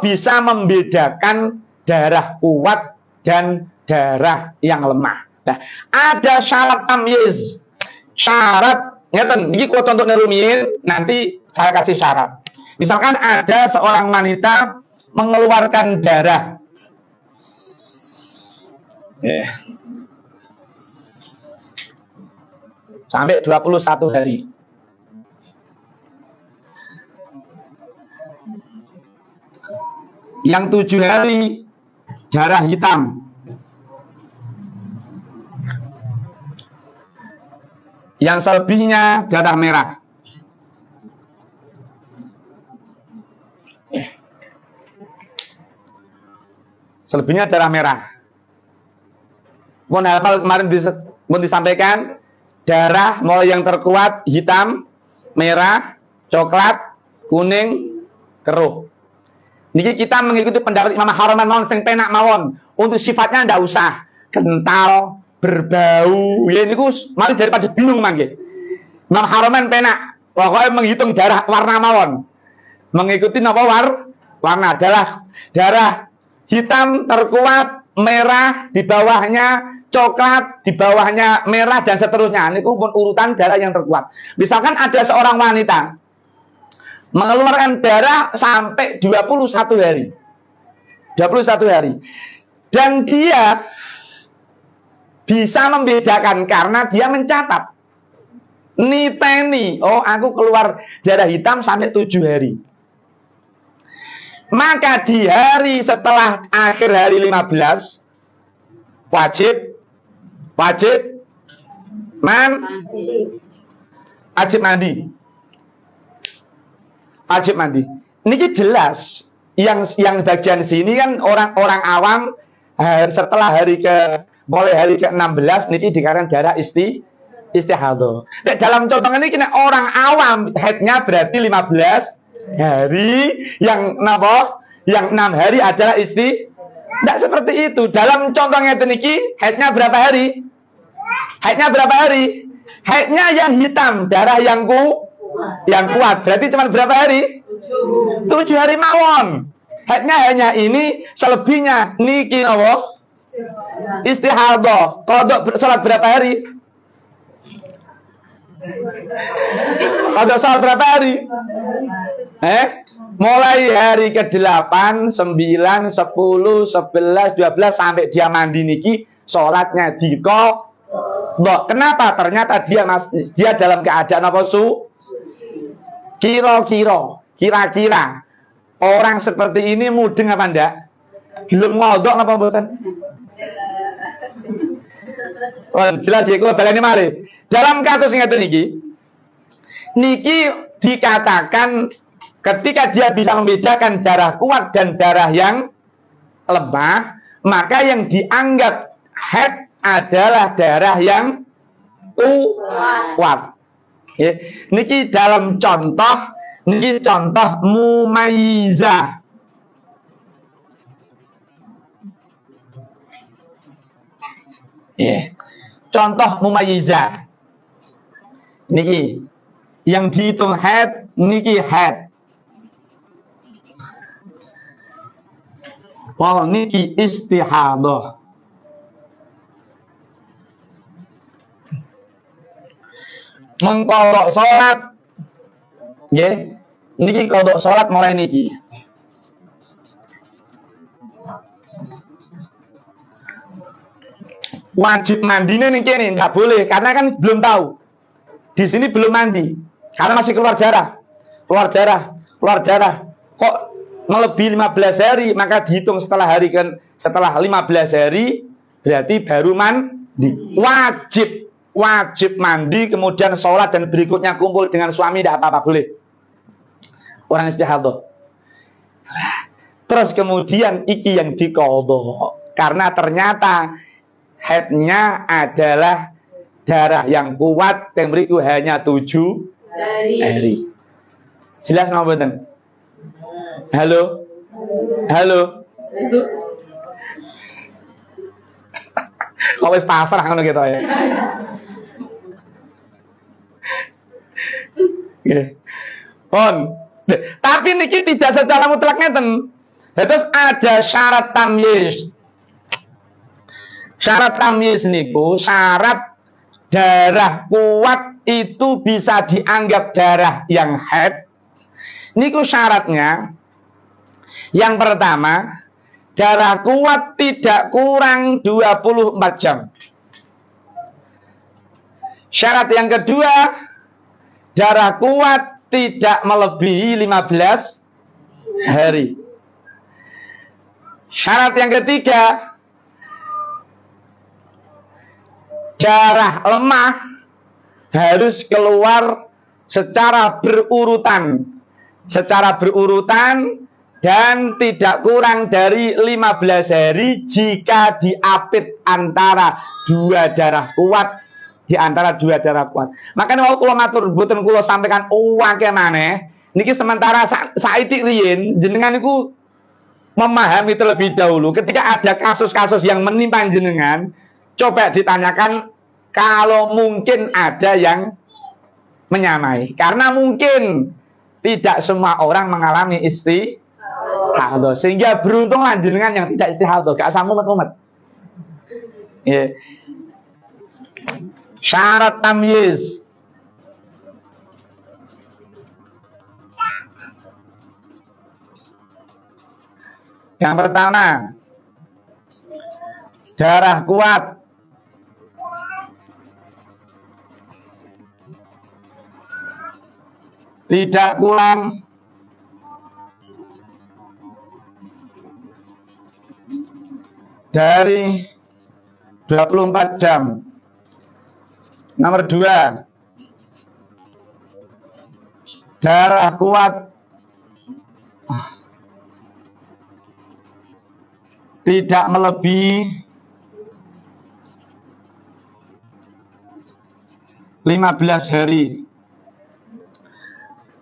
bisa membedakan darah kuat dan darah yang lemah. Nah, ada syarat tamyiz. Syarat, ngeten, iki kok contoh nerumiin, nanti saya kasih syarat. Misalkan ada seorang wanita mengeluarkan darah. Sampai 21 hari. Yang 7 hari darah hitam. Yang selebihnya darah merah. Selebihnya darah merah. Hal kemarin disampaikan, darah mulai yang terkuat hitam, merah, coklat, kuning, keruh. Niki kita mengikuti pendapat Imam Haromen mawon sing penak mawon. Untuk sifatnya ndak usah kental, berbau. Ya niku mari daripada bingung mangke. Imam Haromen penak. Pokoknya menghitung darah warna mawon. Mengikuti napa warna darah hitam terkuat, merah di bawahnya, coklat di bawahnya, merah dan seterusnya. Ini pun urutan darah yang terkuat. Misalkan ada seorang wanita mengeluarkan darah sampai 21 hari. 21 hari. Dan dia bisa membedakan karena dia mencatat. Niteni, oh aku keluar darah hitam sampai 7 hari. Maka di hari setelah akhir hari 15 wajib mandi. Ini jelas. Yang bagian sini kan orang awam setelah mulai hari ke-16 niki dikatakan darah istihadah. Dalam contoh ini kena orang awam haidnya berarti 15 hari, yang 6 hari adalah tidak seperti itu. Dalam contohnya itu niki haidnya berapa hari? Haidnya yang hitam, darah yang kuat. Berarti cuma berapa hari? 7 hari mawon. Haidnya hanya ini, selebihnya niki napa? Istihadah. Qadha salat berapa hari? Mulai hari ke-8, 9, 10, 11, 12 sampai dia mandi niki sholatnya diqadha. Kenapa? Ternyata dia dalam keadaan apa kira-kira orang seperti ini mudeng apa ndak? Belum ngodok apa mboten? Jelas ya, kalau baleni mari. Dalam kasus ngeten niki dikatakan ketika dia bisa membedakan darah kuat dan darah yang lemah, maka yang dianggap haid adalah darah yang kuat. Ya. Niki dalam contoh mumayyizah. Ya. Contoh mumayyizah. Niki yang dihitung haid niki haid. Niki istihadah. Mengkodok sholat, nggih. Niki kodok sholat mulai niki. Wajib mandinya niki nih, nggak boleh karena kan belum tahu. Di sini belum mandi karena masih keluar darah. Kok melebihi 15 hari, maka dihitung setelah 15 hari berarti baru mandi. Wajib mandi, kemudian sholat dan berikutnya kumpul dengan suami, tidak apa-apa, boleh. Orang istihadah. Terus kemudian iki yang diqadha karena ternyata haidnya adalah darah yang kuat yang berikut hanya 7 hari. Jelas napa mboten? Halo. Kok wis pasrah ngono gitu ya. Tapi niki tidak secara mutlak ngeten. Terus ada syarat tamyiz. Syarat tamyiz niku syarat darah kuat itu bisa dianggap darah yang haid. Niku syaratnya yang pertama, darah kuat tidak kurang 24 jam. Syarat yang kedua, darah kuat tidak melebihi 15 hari. Syarat yang ketiga, darah lemah harus keluar secara berurutan dan tidak kurang dari 15 hari jika diapit antara dua darah kuat. Makanya kalau kula matur mboten kula sampaikan akeh maneh niki sementara saiki riyin jenengan niku memahami terlebih dahulu ketika ada kasus-kasus yang menimpa jenengan, coba ditanyakan kalau mungkin ada yang menyamai, karena mungkin tidak semua orang mengalami istihadah, sehingga beruntunglah jenengan yang tidak istihadah, gak usah mumet-mumet. Yeah. Syarat tamyiz. Yang pertama, darah kuat. Tidak kurang dari 24 jam. Nomor 2, darah kuat tidak melebihi 15 hari.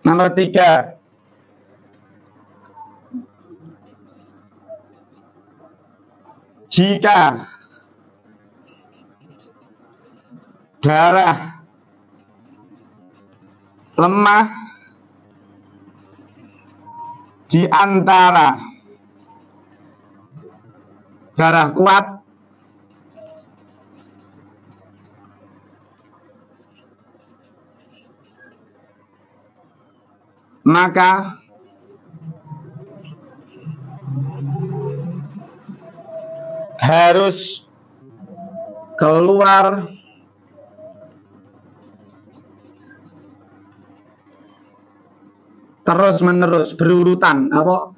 Nomor 3, jika darah lemah di antara darah kuat, maka harus keluar terus menerus berurutan apa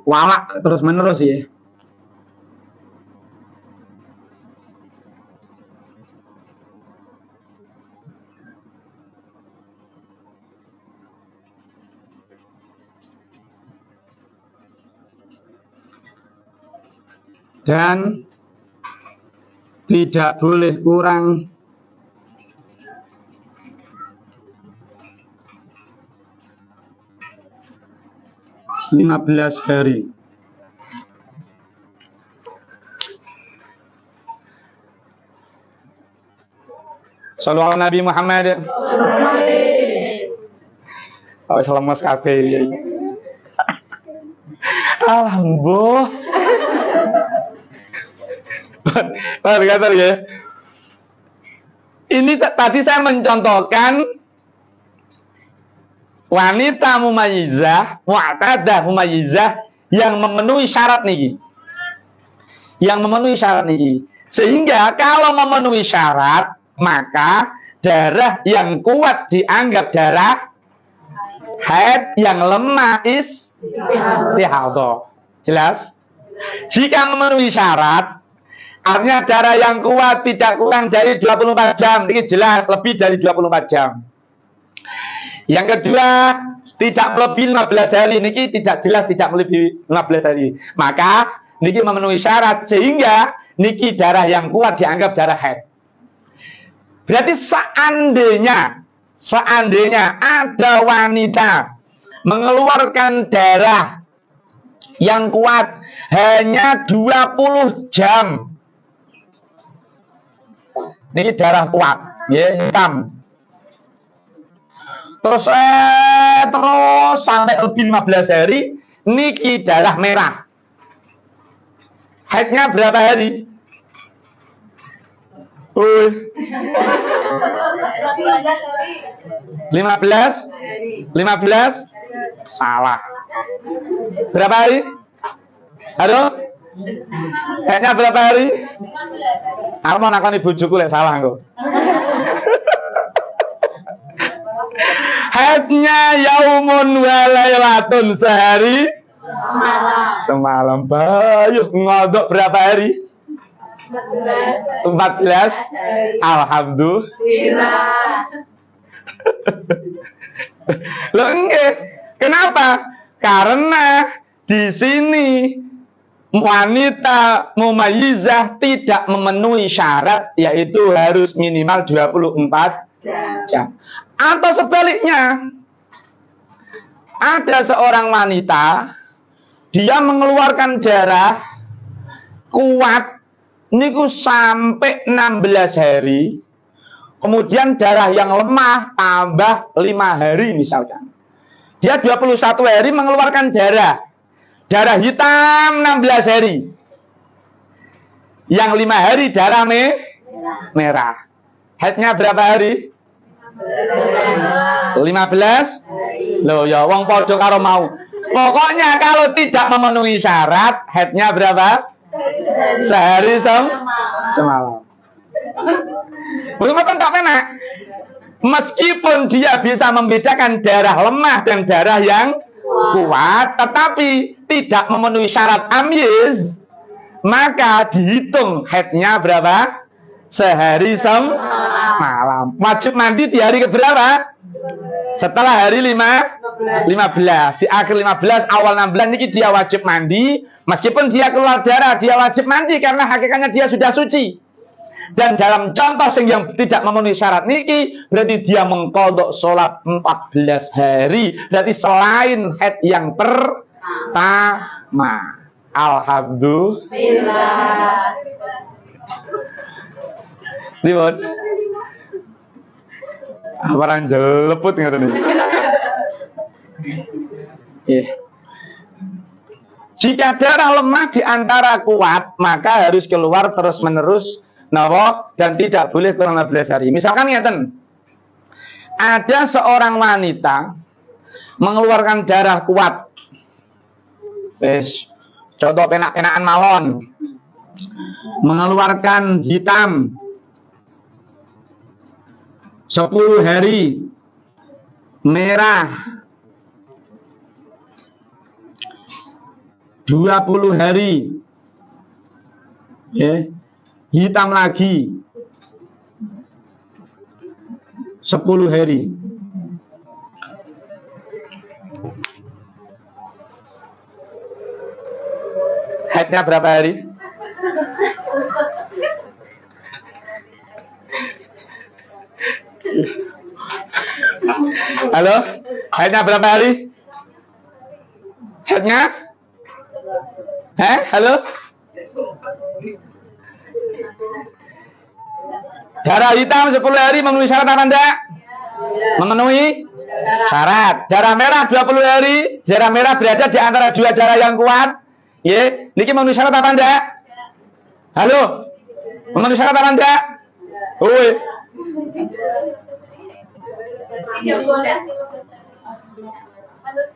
walak terus menerus ya. Dan tidak boleh kurang lima 15 hari. Sallallahu Nabi Muhammad. Oh, salam mas kafe. Alhamdulillah. Kata ya. Ini tadi saya mencontohkan wanita mumayyizah, mu'tadah mumayyizah yang memenuhi syarat niki. Sehingga kalau memenuhi syarat, maka darah yang kuat dianggap darah haid, yang lemah istihadah. Jelas? Jika memenuhi syarat, artinya darah yang kuat tidak kurang dari 24 jam. Ini jelas lebih dari 24 jam. Yang kedua, tidak melebihi 15 hari. Ini tidak jelas tidak melebihi 15 hari. Maka niki memenuhi syarat, sehingga niki darah yang kuat dianggap darah haid. Berarti seandainya ada wanita mengeluarkan darah yang kuat hanya 20 jam. Ini darah kuat, ya, hitam. Terus sampai lebih 15 hari, niki darah merah. Haidnya berapa hari? 15? Salah. Berapa hari? Halo? Haidnya berapa hari? Aku mau nakoni bojoku lek salah kok. Haidnya yaumun wa lailatun, sehari semalam. Bayuh ngodok berapa hari? 14. Alhamdulillah. Loh enggak. Kenapa? Karena di sini wanita mumayyizah tidak memenuhi syarat, yaitu harus minimal 24 jam. Atau sebaliknya, ada seorang wanita, dia mengeluarkan darah kuat niku sampai 16 hari, kemudian darah yang lemah tambah 5 hari misalkan. Dia 21 hari mengeluarkan darah hitam 16 hari. Yang 5 hari darah merah. Haidnya berapa hari? 15. Loh ya wong padha karo mau. Pokoknya kalau tidak memenuhi syarat, haidnya berapa? Sehari semalam. Betul tak enak. Meskipun dia bisa membedakan darah lemah dan darah yang kuat, tetapi tidak memenuhi syarat tamyiz, maka dihitung haidnya berapa? Sehari semalam. Wajib mandi di hari keberapa? Setelah hari 15. Di akhir 15, awal 16 ini dia wajib mandi. Meskipun dia keluar darah, dia wajib mandi karena hakikatnya dia sudah suci. Dan dalam contoh yang tidak memenuhi syarat niki, berarti dia mengqadha sholat 14 hari. Berarti selain haid yang pertama. Alhamdulillah. Lihat. Aparan jeleput ngoten iki. Jika darah lemah di antara kuat, maka harus keluar terus-menerus dan tidak boleh kurang 15 hari. Misalkan ngeten, ada seorang wanita mengeluarkan darah kuat. Contoh penak-penakan mawon. Mengeluarkan hitam 10 hari, merah 20 hari, hitam lagi 10 hari. Haidnya berapa hari? Halo? Haidnya berapa hari? Haidnya? Halo? Darah hitam 10 hari memenuhi syarat apa enggak? Memenuhi syarat. Darah merah 20 hari. Darah merah berada di antara dua darah yang kuat. Niki memenuhi syarat apa enggak? Halo? Memenuhi syarat apa enggak?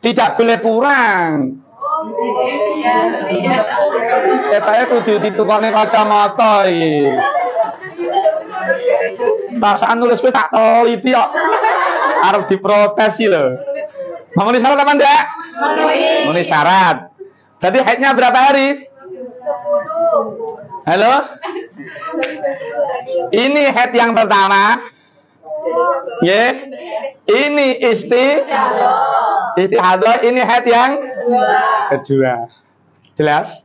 Tidak boleh kurang. Ketake kudu ditukone kacamata iki. Perasaan nulis kowe tak teliti kok. Arep diprotes iki lho. Memenuhi syarat apa enggak? Memenuhi syarat. Berarti haidnya berapa hari? 10. Halo? Ini haid yang pertama. Ini istihadah. Ini haid yang kedua. Jelas?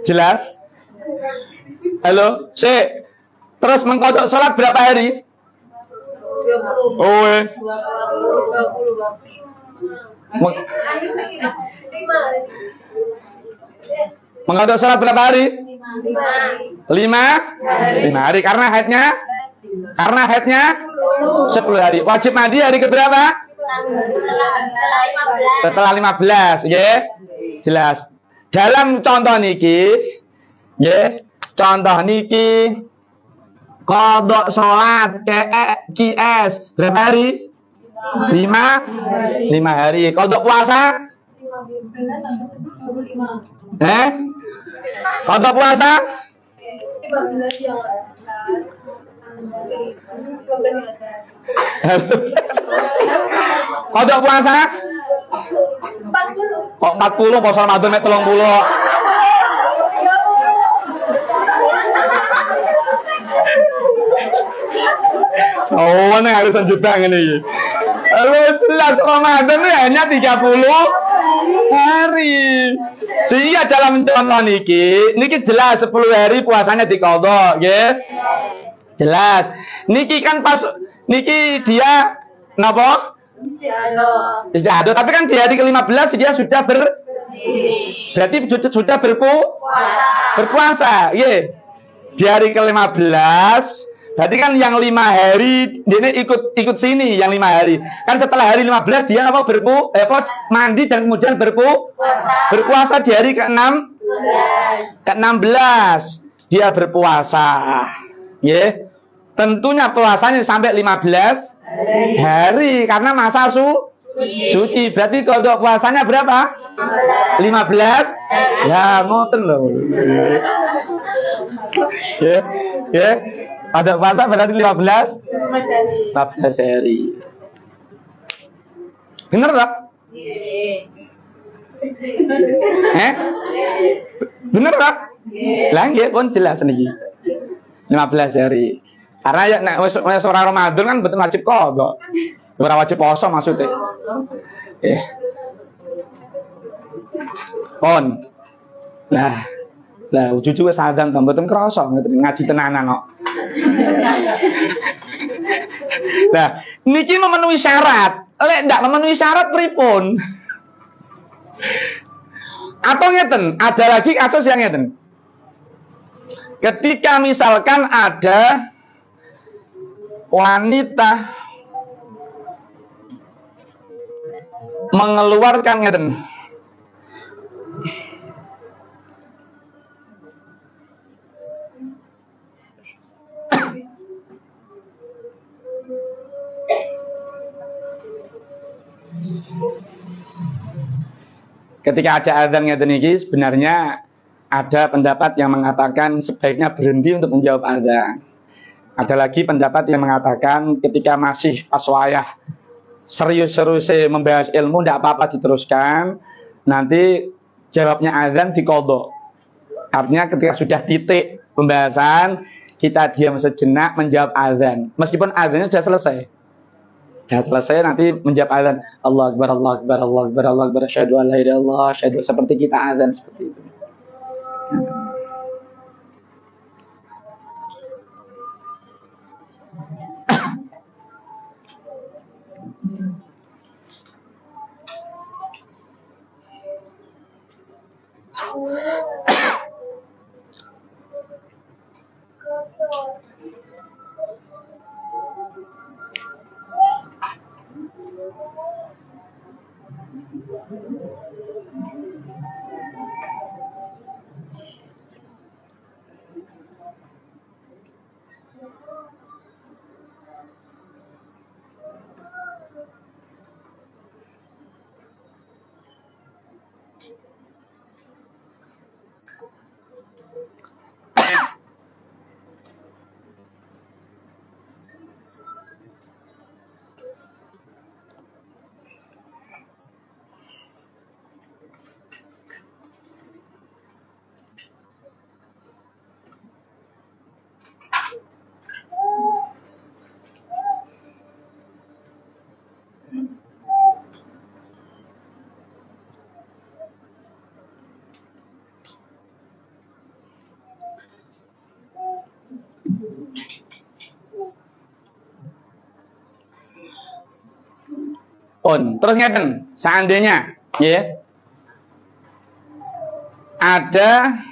Jelas? Halo? Terus mengkodok sholat berapa hari? 20. Mengkodok sholat berapa hari? 5 hari. Karena haidnya 10 hari. Wajib mandi hari keberapa? Setelah 15. Jelas. Dalam contoh niki, contoh niki qadha sholat QS berapa hari? 5 hari. Qadha puasa? Qadha puasa? 15 yang Qadha puasa? 40. Kok 40 puasa Ramadan mek 30. Oh, ini harus juta ini. Lalu jelas Ramadan itu hanya 30 hari. Sehingga dalam contoh niki jelas 10 hari puasanya diqadha, nggih. Jelas. Niki kan pas niki dia napa? Istiadah. Tapi kan di hari ke-15 dia sudah berarti sudah berpuasa. Nggih. Di hari ke-15 berarti kan yang 5 hari dia ikut sini yang 5 hari. Kan setelah hari 15 dia mandi dan kemudian berpuasa di hari ke-16 dia berpuasa. Ya. Tentunya puasanya sampai 15 hari karena masa suci. Berarti kalau puasanya berapa? 15. Ya, ngoten loh. Ya. Ada puasa berarti 15 hari. Bener tak? Bener tak? Lah nggih pun jelas niki. 15 hari. Karena ya nek wis ora Ramadan kan betul wajib qadha. Ora wajib poso maksudnya. Pon. Lah cucu wis adzan to mboten krasa ngaji tenanan kok. Nah, niki memenuhi syarat. Lek ndak memenuhi syarat pripun? Atau ngeten, ada lagi kasus yang ngeten. Ketika misalkan ada wanita mengeluarkan ngeten. Ketika ada azan ngeten iki sebenarnya ada pendapat yang mengatakan sebaiknya berhenti untuk menjawab azan. Ada lagi pendapat yang mengatakan ketika masih pas wayah serius-seriusnya membahas ilmu tidak apa-apa diteruskan. Nanti jawabnya azan diqadha. Artinya ketika sudah titik pembahasan kita diam sejenak menjawab azan. Meskipun azannya sudah selesai. Sudah selesai nanti menjawab azan. Allah Akbar, Allah Akbar, Allah Akbar, Allah Akbar, asyhadu an la ilaha illallah, asyhadu seperti kita azan seperti itu. Terus ngeten, seandainya ya ada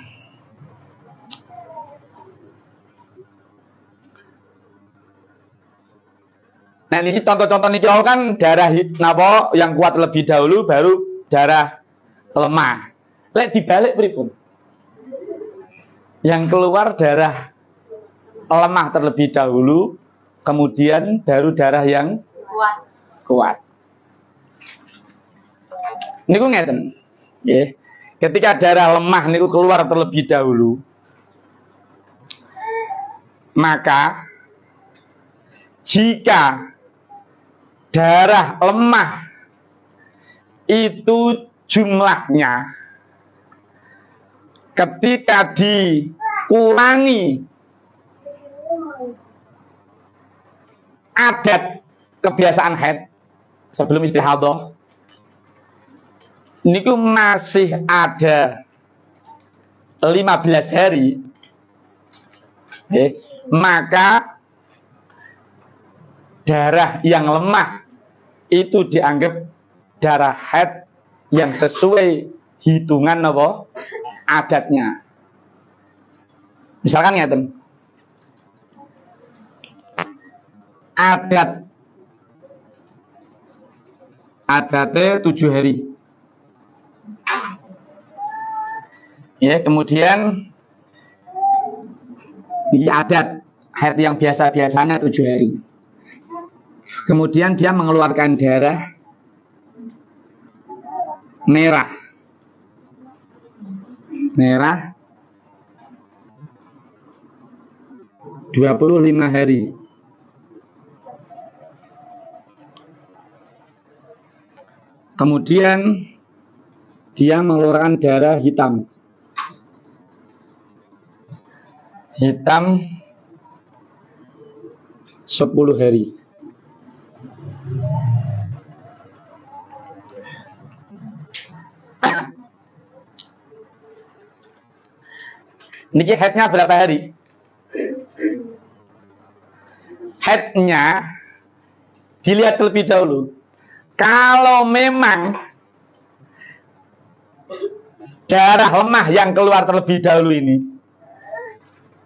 nah ini contoh-contoh niki kan darah napa yang kuat lebih dahulu baru darah lemah. Lek dibalik pripun? Yang keluar darah lemah terlebih dahulu kemudian baru darah yang kuat. Niku ngeten. Nggih. Ketika darah lemah niku keluar terlebih dahulu, maka jika darah lemah itu jumlahnya ketika dikurangi adat kebiasaan haid sebelum istihadah niku masih ada 15 hari, maka darah yang lemah itu dianggap darah haid yang sesuai hitungan apa adatnya. Misalkan ngeten, adatnya 7 hari. Ya, kemudian ini adat haid yang biasa-biasanya 7 hari. Kemudian dia mengeluarkan darah merah 25 hari. Kemudian dia mengeluarkan darah hitam 10 hari. Niki haidnya berapa hari? Haidnya dilihat terlebih dahulu. Kalau memang darah lemah yang keluar terlebih dahulu ini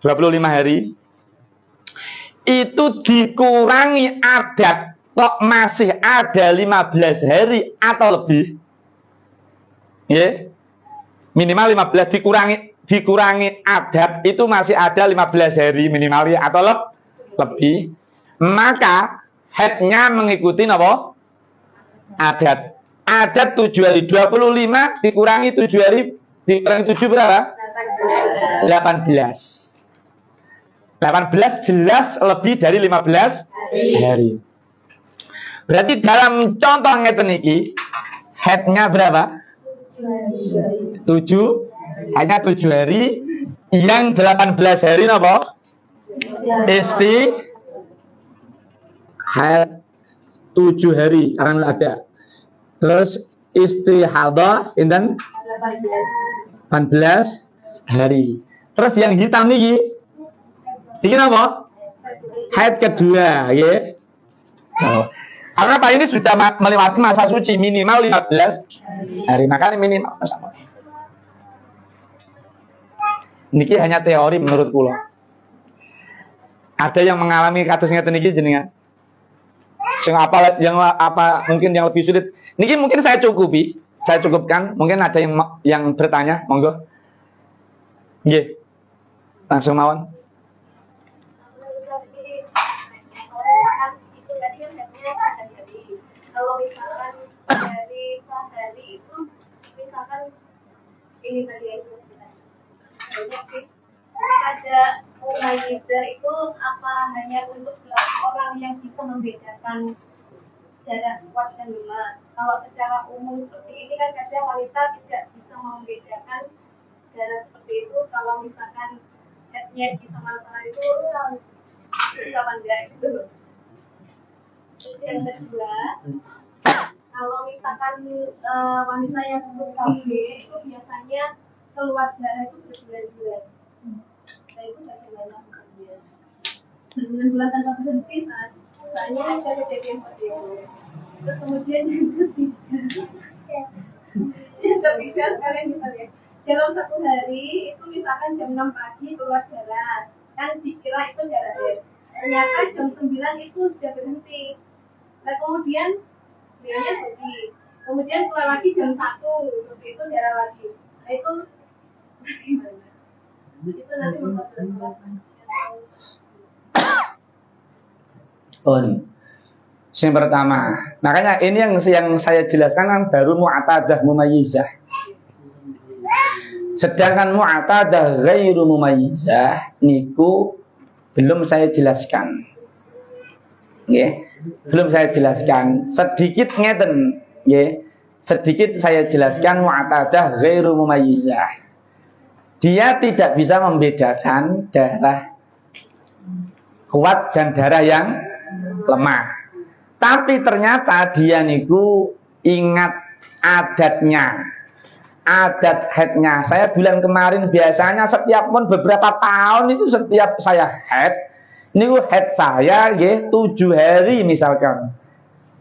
25 hari, itu dikurangi adat, kok masih ada 15 hari atau lebih, ya, minimal 15 dikurangi adat, itu masih ada 15 hari minimal ya, atau lebih, maka haidnya mengikuti apa? Adat 7 hari, 25 dikurangi 7 hari, dikurangi 7 berapa? 18 jelas lebih dari 15 hari. Berarti dalam contoh ngeten iki haidnya berapa? 7, hanya 7 hari, yang 18 hari napa? Haid 7 hari akan ada. Terus istihadah inten 18 hari. Terus yang hitam niki iki napa? Haid kedua, ya. Karena Pak ini sudah melewati masa suci minimal 15 hari, makanya minimal sama. Niki hanya teori menurut kula. Ada yang mengalami kados ngeten niki jenengan. Yang apa mungkin yang lebih sulit. Niki mungkin saya cukupkan. Mungkin ada yang bertanya, monggo. Nggih. Langsung mawon. Kalau misalkan dari sehari itu, misalkan ini tadi yang banyak sih, ada mumayyidah itu apa hanya untuk orang yang bisa membedakan darah kuat dan lemah. Kalau secara umum seperti ini kan kadang wanita tidak bisa membedakan darah seperti itu. Kalau misalkan headnya di sama-sama itu bisa apa enggak gitu. Terus yang kedua, kalau misalkan wanita yang untuk KB itu biasanya keluar darah itu berbulan-bulan. Nah itu bagaimana hukumnya? Berbulan-bulan tanpa berhenti, misalnya ada kejadian seperti itu. Terus kemudian yang ketiga sekalian kita lihat dalam satu hari itu misalkan jam 6 pagi keluar darah, kan dikira itu darah haid. Ternyata jam 9 itu sudah berhenti. Nah kemudian bilangnya suci. Kemudian keluar lagi jam 1, seperti itu darah lagi. Nah itu bagaimana? Itu nanti membuat Yang pertama, makanya ini yang saya jelaskan kan baru mu'atadah mumayyizah. Sedangkan mu'atadah ghairu mumayyizah niku belum saya jelaskan. Nggih, belum saya jelaskan. Sedikit ngeten, nggih. Sedikit saya jelaskan mu'atadah ghairu mumayyizah. Dia tidak bisa membedakan darah kuat dan darah yang lemah. Tapi ternyata dia niku ingat adatnya, adat haidnya. Saya bulan kemarin biasanya setiap pun beberapa tahun itu setiap saya haid, niku haid saya nggih 7 hari misalkan.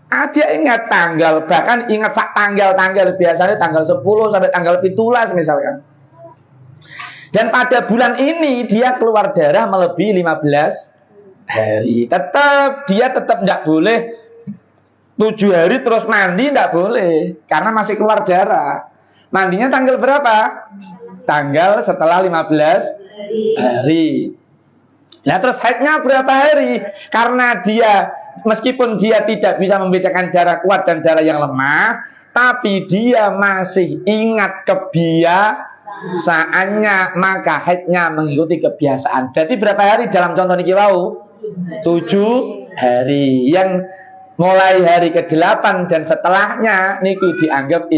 Dia ingat tanggal, bahkan ingat tanggal biasanya tanggal 10 sampai tanggal 17 misalkan. Dan pada bulan ini dia keluar darah melebihi 15 hari. Dia tetap tidak boleh 7 hari terus mandi, tidak boleh. Karena masih keluar darah. Mandinya tanggal berapa? Tanggal setelah 15 hari. Nah terus haidnya berapa hari? Karena dia, meskipun dia tidak bisa membedakan darah kuat dan darah yang lemah, tapi dia masih ingat kebiasaannya, maka haidnya mengikuti kebiasaan. Berarti berapa hari dalam contoh niki wau? 7 hari. Yang mulai hari ke-8 dan setelahnya niku dianggap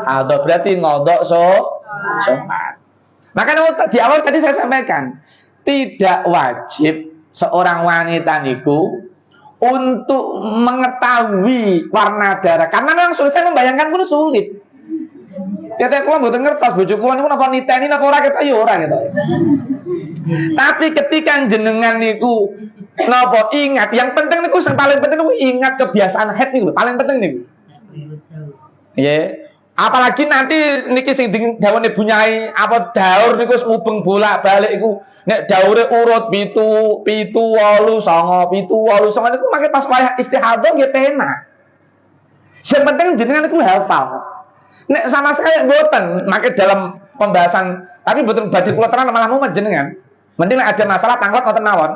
atau berarti ngodok sholat. Maka di awal tadi saya sampaikan, tidak wajib seorang wanita niku untuk mengetahui warna darah. Karena memang sulit, saya membayangkan pun sulit. Ya teh kula mboten ngertos bojo kula niku napa niteni napa ora ketok ya ora gitu. Tapi ketika jenengan niku napa ingat, yang penting niku yang paling penting niku ingat kebiasaan haid niku paling penting niku. Nggih. Apalagi nanti niki sing dawuhe bunyai apa daur niku mubeng bolak-balik iku nek daure urut 7 8 9 7 8 9 niku mangke pas wayah istihadah nggih penak. Sing penting jenengan niku hafal. Nek sama sekali mboten, maka dalam pembahasan tapi mboten badhe kula terang malah mumet jenengan. Mending ada masalah tanglet ngoten mawon.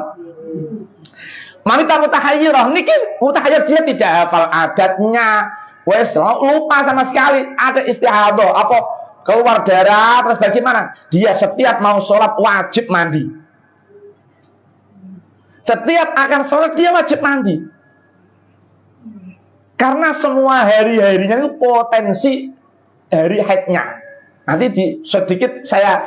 Wanita mutahayyirah niki mutahayyir dia tidak hafal adatnya, wes lupa sama sekali ada istihadah apa keluar darah terus bagaimana? Dia setiap mau sholat wajib mandi. Setiap akan sholat dia wajib mandi. Karena semua hari-harinya itu potensi hari haidnya. Nanti sedikit saya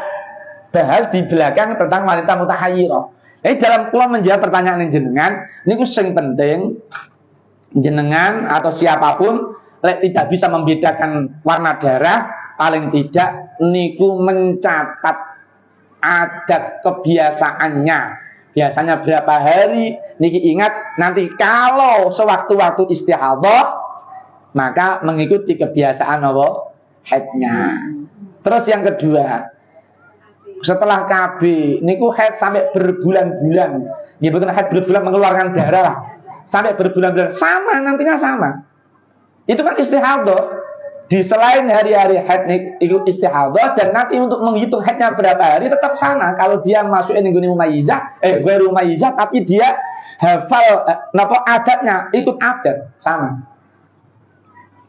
bahas di belakang tentang wanita mutahayyirah. Jadi dalam kula menjawab pertanyaan jenengan, niku sing penting jenengan atau siapapun tidak bisa membedakan warna darah, paling tidak niku mencatat adat kebiasaannya. Biasanya berapa hari, niki ingat nanti kalau sewaktu-waktu istihadah maka mengikuti kebiasaan apa? Haidnya. Terus yang kedua, setelah KB niku haid sampai berbulan-bulan. Ya betul, haid berbulan mengeluarkan darah sampai berbulan-bulan sama, nantinya sama. Itu kan istihadah. Di selain hari-hari haid itu istihadah, dan nanti untuk menghitung haidnya berapa hari tetap sama. Kalau dia masukin nggone mumayyizah, ghairu mumayyizah, tapi dia hafal napa adatnya, ikut adat sama.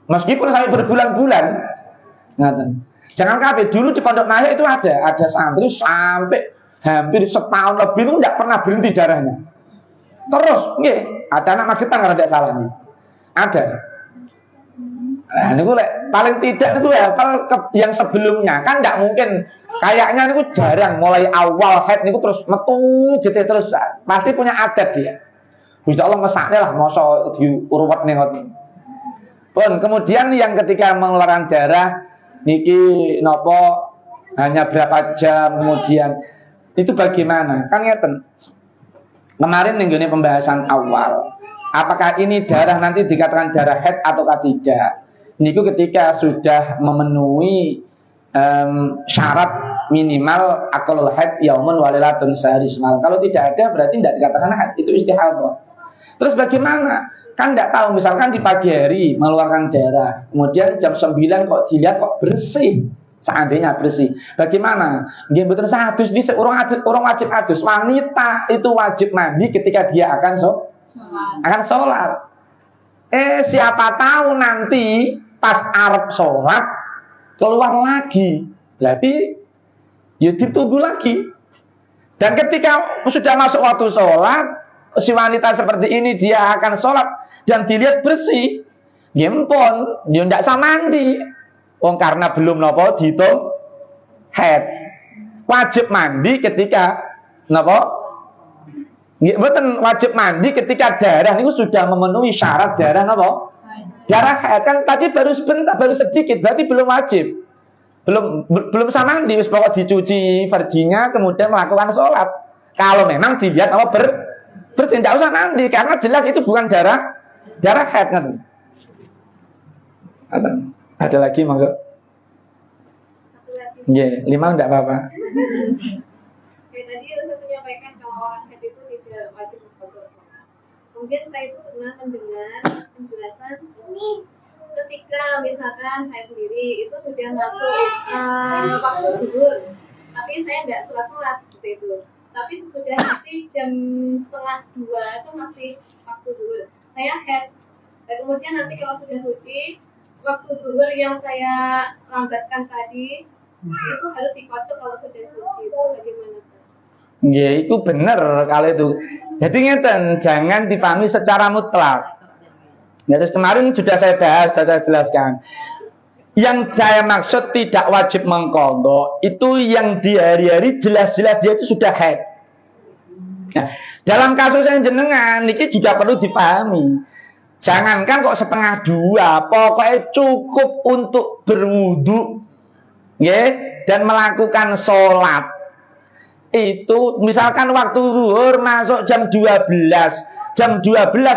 Meskipun sampai berbulan-bulan. Jangan kabeh, dulu di Pondok Naya itu ada santri sampai hampir setahun lebih itu tidak pernah berhenti darahnya. Terus, nggih, ada anak Magetan kalau tidak salah nih. Ada. Nah, niku paling tidak niku hafal yang sebelumnya. Kan tidak mungkin kayaknya niku jarang mulai awal haid niku terus metu gitu terus pasti punya adat dia. Gusti Allah mesakne lah masa diurwet ning ngoten. Pun kemudian yang ketika mengeluarkan darah niki nopo hanya berapa jam kemudian itu bagaimana? Kan ngeten. Kemarin nih pembahasan awal, apakah ini darah nanti dikatakan darah haid ataukah tidak? Niku ketika sudah memenuhi syarat minimal akalul haid yaumun walilatun sehari semalam. Kalau tidak ada berarti tidak dikatakan haid, itu istihadah. Terus bagaimana? Kan tidak tahu, misalkan di pagi hari mengeluarkan darah, kemudian jam 9 kok dilihat kok bersih, seandainya bersih, bagaimana? Nggih mboten sadus, orang wajib adus. Wanita itu wajib mandi ketika dia akan sholat. Siapa tahu nanti pas arep sholat keluar lagi, berarti ya ditunggu lagi. Dan ketika sudah masuk waktu sholat, si wanita seperti ini dia akan sholat dan dilihat bersih, gempon, dia tidak usah mandi. Karena belum nopo dihitung haid. Wajib mandi ketika nopo Nggih, mboten wajib mandi ketika darah niku sudah memenuhi syarat darah napa? Darah haid kan tadi baru sebentar, baru sedikit, berarti belum wajib. Belum sama mandi, wis pokok dicuci verjinya kemudian melakukan sholat. Kalau memang dilihat apa bersih, tidak usah mandi karena jelas itu bukan darah haid kan. Ada lagi monggo. Nggih, 5 enggak apa-apa. Tadi Ustaz menyampaikan kalau orang haid itu tidak wajib berpuasa. Mungkin saya itu pernah mendengar penjelasan ketika misalkan saya sendiri itu sudah masuk waktu zuhur, tapi saya tidak sholat seperti itu. Tapi sesudah nanti jam 1:30 itu masih waktu zuhur. Saya haid. Dan kemudian nanti kalau sudah suci, waktu zuhur yang saya lambatkan tadi itu harus dikotok kalau sudah suci. Itu bagaimana? Ya itu benar kalau itu. Jadi ngeten, jangan dipahami secara mutlak. Ya, terus kemarin sudah saya bahas, sudah saya jelaskan. Yang saya maksud tidak wajib mengqadha itu yang di hari-hari jelas-jelas dia itu sudah haid. Nah, dalam kasus yang jenengan niki juga perlu dipahami. Jangankan kok 1:30, pokoknya cukup untuk berwudu, dan melakukan sholat. Itu misalkan waktu zuhur masuk jam 12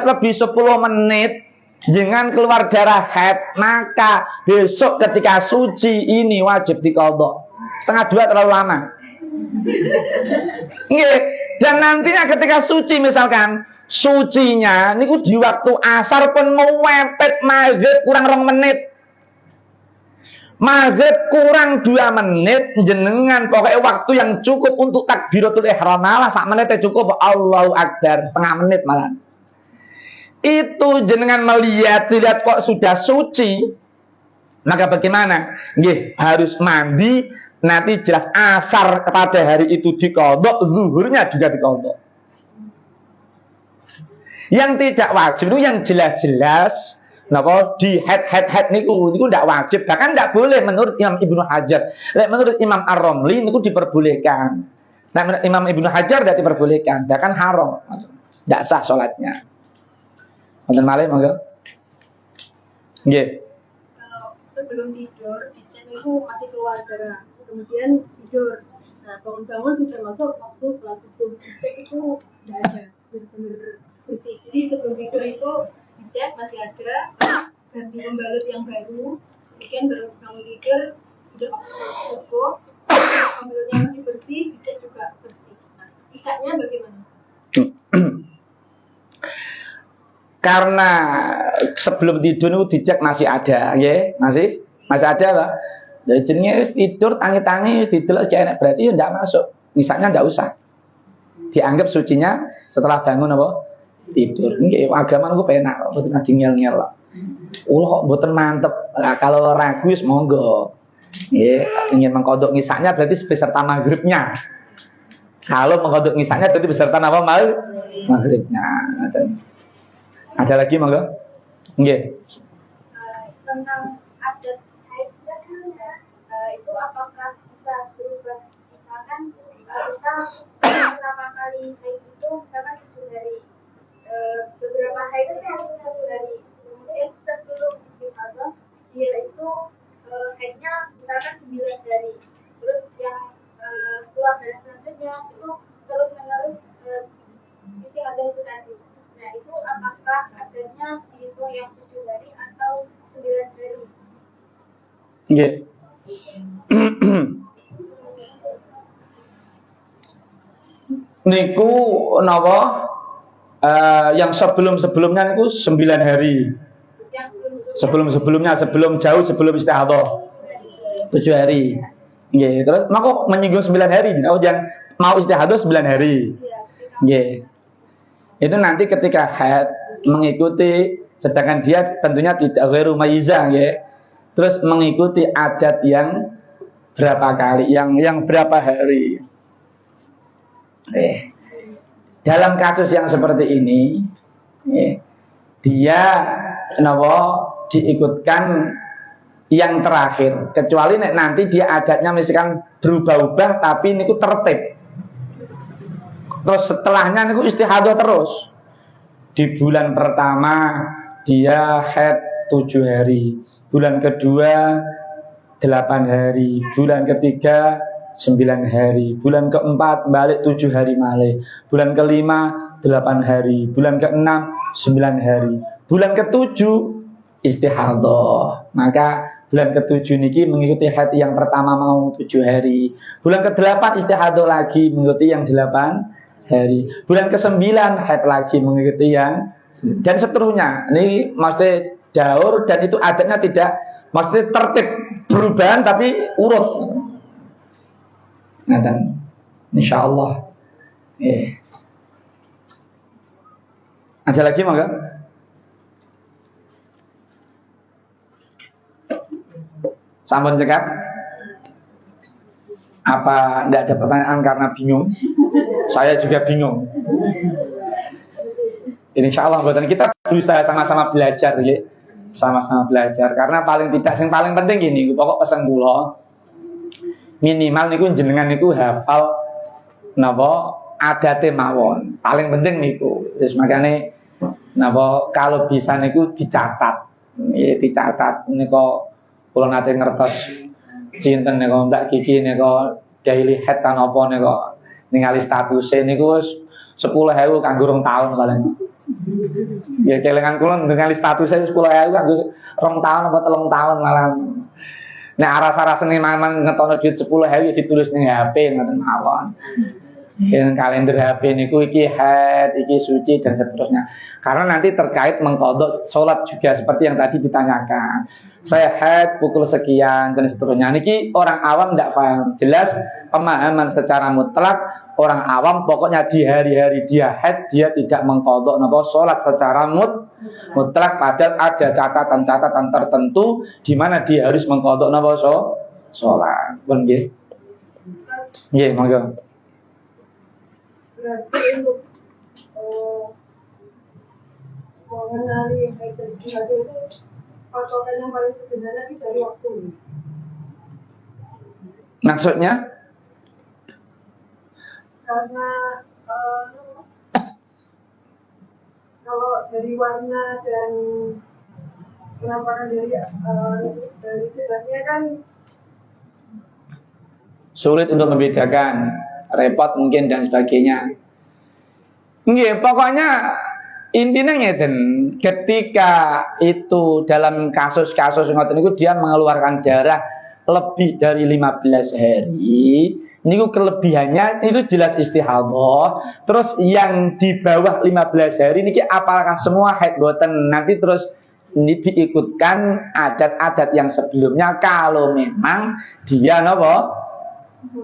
lebih 10 menit dengan keluar darah haid, maka besok ketika suci ini wajib diqadha. 1:30 terlalu lama. Dan nantinya ketika suci misalkan sucinya niku di waktu asar pun mepet maghrib kurang 2 menit. Maghrib kurang 2 menit jenengan pokoknya waktu yang cukup untuk takbiratul ihram malah 1 menit cukup. Allahu Akbar 1/2 menit malah. Itu jenengan melihat kok sudah suci, maka bagaimana? Harus mandi, nanti jelas asar pada hari itu diqadha, zuhurnya juga diqadha. Yang tidak wajib itu yang jelas-jelas di head niku tidak wajib, bahkan tidak boleh menurut Imam Ibnu Hajar. Menurut Imam Ar-Ramli niku diperbolehkan. Nah, menurut Imam Ibnu Hajar tidak diperbolehkan, bahkan haram, tidak sah sholatnya. Wonten malih monggo. Nggih. Kalau sebelum tidur dicek itu masih keluar darah, kemudian tidur. Nah, bangun-bangun sudah masuk waktu sholat subuh, dicek itu tidak ada, benar-benar bersih. Jadi sebelum tidur itu dicek masih ada, ganti pembalut yang baru, kemudian baru bangun tidur sudah waktu sholat subuh, pembalutnya masih bersih, dicek juga bersih. Nah, isyaknya bagaimana? Karena sebelum tidur itu dicek masih ada, masih ada lah. Jadi jenenge tidur tangi-tangi tidur aja enak, berarti ya tidak masuk. Misalnya tidak usah. Dianggap sucinya setelah bangun apa? Tidur. Nggih, agama niku penak, mboten lagi ngel-ngel lah. Kok mboten mantep. Nah, kalau ragu wis monggo. Ingin mengkodok ngisaknya berarti beserta maghribnya. Kalau mengkodok ngisaknya berarti beserta apa? Maghribnya. Ada lagi monggo? Nggih. Tentang adat haid itu apakah bisa berubah? Misalkan kita beberapa kali haid itu misalkan 7 hari, beberapa haid itu 1 hari, kemudian sebelum istihadah dia itu haidnya misalkan 9 hari, terus yang keluar dari selanjutnya itu terus menerus istihadah itu tadi. Nah, itu apakah adanya itu yang 7 hari atau 9 hari? Nggih. Niku napa? Yang sebelum-sebelumnya niku 9 hari. Sebelum-sebelumnya, sebelum istihadah 7 hari. Nggih, terus maka menyinggung 9 hari. Oh, yang mau istihadah 9 hari. Nggih. Itu nanti ketika haid mengikuti, sedangkan dia tentunya tidak ghairu mayyizah, terus mengikuti adat yang berapa kali, yang berapa hari. Dalam kasus yang seperti ini, dia diikutkan yang terakhir, kecuali nanti dia adatnya misalkan berubah-ubah tapi ini tertib. Terus setelahnya niku istihadah terus. Di bulan pertama dia haid 7 hari, bulan kedua 8 hari, bulan ketiga 9 hari, bulan keempat balik 7 hari malih, bulan kelima 8 hari, bulan keenam 9 hari, bulan ketujuh istihadah. Maka bulan ketujuh niki mengikuti haid yang pertama mau 7 hari, bulan ke-8 istihadah lagi mengikuti yang 8 hari, bulan ke-9 haid lagi mengikuti yang, dan seterusnya. Ini maksudnya daur, dan itu adatnya tidak maksudnya tertib perubahan tapi urut. Nah, dan insyaallah ada lagi maka sampun cekap. Apa tidak ada pertanyaan karena bingung? Saya juga bingung. Insya Allah, kita berusaha sama-sama belajar, ya. Sama-sama belajar. Karena paling tidak, yang paling penting gini, pokok pesan kula, minimal niku jenengan niku hafal napa adate mawon. Paling penting niku. Terus makanya napa kalau bisa niku dicatat. Ya, dicatat niku kula nate ngertos sinten niku Mbak Kiki niku daily head kan apa niku ningali statuse niku wis 10.000 kanggo 2 tahun paling. Ya kelingan kula ningali statuse 10.000 kanggo 2 tahun apa 3 tahun malah. Nek aras-arasane memang ngetono duit 10.000 ditulis ning HP ngoten mawon. Yang kalender HP niku iki haid, iki suci dan seterusnya. Karena nanti terkait mengqadha salat juga seperti yang tadi ditanyakan. Saya haid pukul sekian dan seterusnya. Niki orang awam tidak paham. Jelas pemahaman secara mutlak orang awam pokoknya di hari-hari dia haid dia tidak mengqadha napa salat secara mutlak, padahal ada catatan-catatan tertentu di mana dia harus mengqadha napa salat. Pun nggih. Nggih, monggo. Berarti untuk mengenali haid dan istihadah itu patokan yang paling sederhana itu dari waktu. Maksudnya? Karena kalau dari warna dan penampakan dari jelasnya kan sulit untuk membedakan, repot mungkin dan sebagainya. Nggih, pokoknya intinya ngeten, ketika itu dalam kasus-kasus ngoten niku dia mengeluarkan darah lebih dari 15 hari, niku kelebihannya itu jelas istihadah. Terus yang di bawah 15 hari niki apakah semua haid boten? Nanti terus ini diikutkan adat-adat yang sebelumnya kalau memang dia napa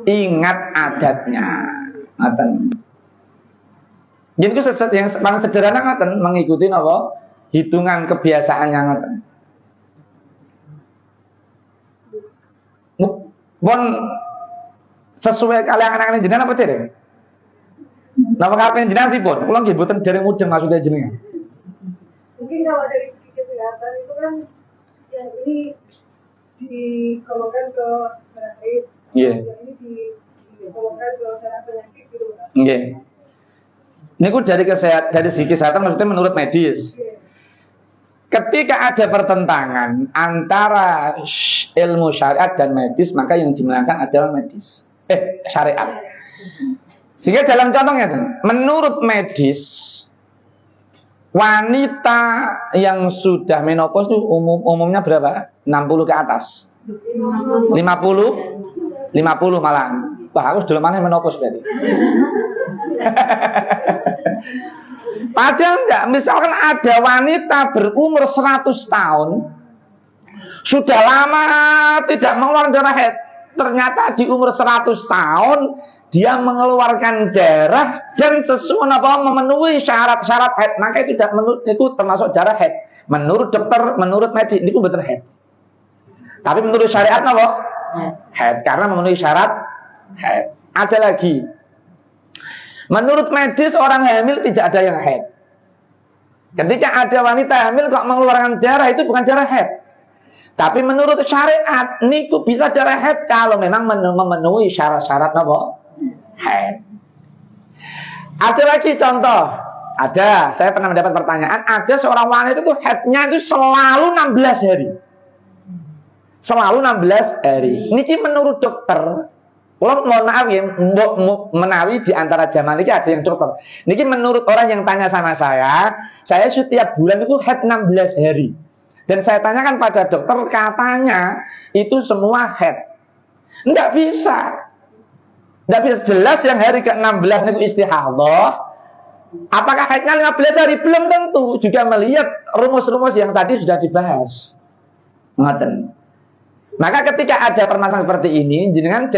ingat adatnya. Ngoten. Jadi itu yang paling sederhana ngoten, mengikuti napa hitungan kebiasaannya ngoten. Pun sesuai kalian anak-anak jenengan apa dereng? Napa karepe jenengan pripun? Kula nggih mboten dereng mudeng maksudnya jenengan. mungkin kalau dari segi kesehatan itu kan yang ini dikolokkan ke haid, yang ini dikolokkan ke saraf penyakit gitu kan? Nggih. Niku dari segi kesehatan maksudnya menurut medis. Ketika ada pertentangan antara ilmu syariat dan medis, maka yang dimenangkan adalah medis. Syariat. Sehingga dalam contohnya, menurut medis, wanita yang sudah menopause itu umumnya berapa? 60 ke atas. 50 malah. Wah, harus dulu mana menopause berarti. Padahal enggak, misalkan ada wanita berumur 100 tahun sudah lama tidak mengeluarkan darah haid, ternyata di umur 100 tahun dia mengeluarkan darah dan sesuai memenuhi syarat-syarat haid, maka itu termasuk darah haid. Menurut dokter, menurut medis itu betul haid. Tapi menurut syariat apa? Haid, karena memenuhi syarat haid. Ada lagi. Menurut medis orang hamil tidak ada yang haid. Ketika ada wanita hamil kok mengeluarkan darah, itu bukan darah haid. Tapi menurut syariat niku bisa darah haid kalau memang memenuhi syarat-syarat apa? Haid. Ada lagi contoh. Ada, saya pernah mendapat pertanyaan, ada seorang wanita itu haidnya itu selalu 16 hari. Selalu 16 hari. Niki menurut dokter, kalau mohon maaf ya, menawi di antara zaman ini ada yang dokter. Niki menurut orang yang tanya sama saya setiap bulan itu haid 16 hari. Dan saya tanyakan pada dokter, katanya itu semua haid. Enggak bisa. Enggak bisa, jelas yang hari ke-16 itu istihadah. Apakah haidnya 15 hari? Belum tentu. Juga melihat rumus-rumus yang tadi sudah dibahas. Ngoten. Maka ketika ada permasalahan seperti ini, jangan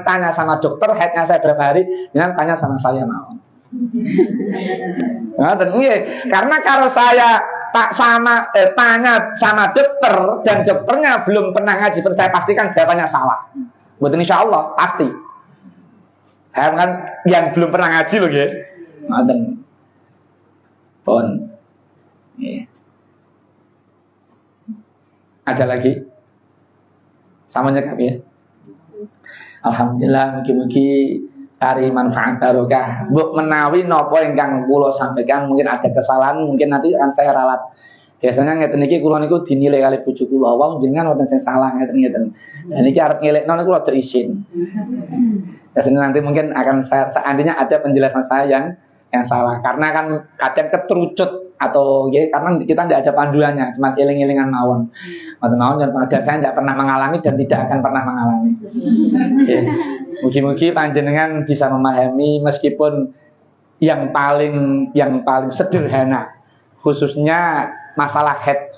tanya sama dokter haidnya saya berapa hari, jangan tanya sama saya mau. Ngoten. Karena kalau saya tanya sama dokter dan dokternya belum pernah ngaji, saya pastikan jawabannya salah. Betul, insya Allah pasti. Saya kan yang belum pernah ngaji loh ya. Ngoten. Pun. Ada lagi? Samanya kami ya. Alhamdulillah, mugi-mugi kari manfaat barokah. Mbok menawi napa ingkang kula sampaikan mungkin ada kesalahan, mungkin nanti akan saya ralat. Biasanya ngeten iki kula niku dinilai kali bojo kula, wong jenengan wonten sing salah ngeten-ngeten. Dan iki arep ngelekno niku rada isin. Biasanya nanti mungkin akan saya seandainya ada penjelasan saya yang salah, karena kan kadang keterucut atau ya karena kita tidak ada panduannya, cuma eling-elingan mawon. Dan saya tidak pernah mengalami dan tidak akan pernah mengalami. Ya. Mugi-mugi panjenengan bisa memahami meskipun yang paling sederhana, khususnya masalah haid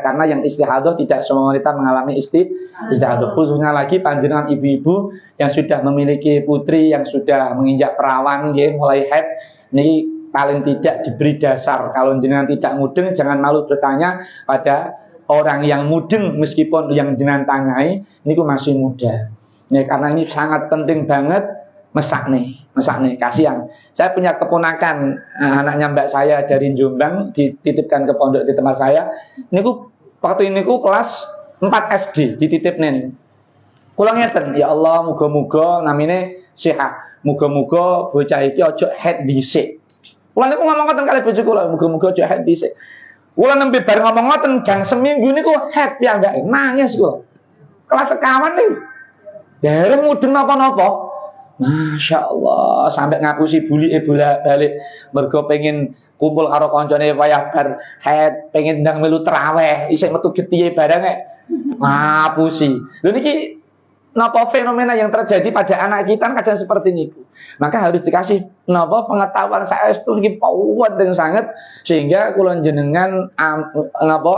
karena yang istihadah tidak semua wanita mengalami istihadah. Khususnya lagi panjenengan ibu-ibu yang sudah memiliki putri yang sudah menginjak perawan, ya, mulai haid. Ini paling tidak diberi dasar. Kalau jenengan tidak mudeng, jangan malu bertanya pada orang yang mudeng meskipun yang jenengan tangai ini masih muda. Ya, karena ini sangat penting banget mesak nih, kasihan. Saya punya keponakan, anaknya mbak saya dari Jombang, dititipkan ke pondok di tempat saya. Waktu ini kelas 4 SD dititip nih. Kula ngeten, ya Allah, muga-muga namine sehat. Muga-muga bocah iki aja haid dhisik. Kula niku ngomong ngoten kali bojo kula, muga-muga aja haid dhisik. Kula nembe bar ngomong ngoten gang seminggu niku haid piyambake, nangis kula. Kelas sekawan niku. Dereng mudeng napa-napa. Masya Allah, sampai ngapusi bulike bolak-balik mergo pengen kumpul karo koncone wayah bar haid, pengen ndang melu traweh, isih metu getihe barang ngapusi. Lho niki napa fenomena yang terjadi pada anak kita kadang seperti ini. Maka harus dikasih napa pengetahuan saestu niki penting sangat sehingga kula jenengan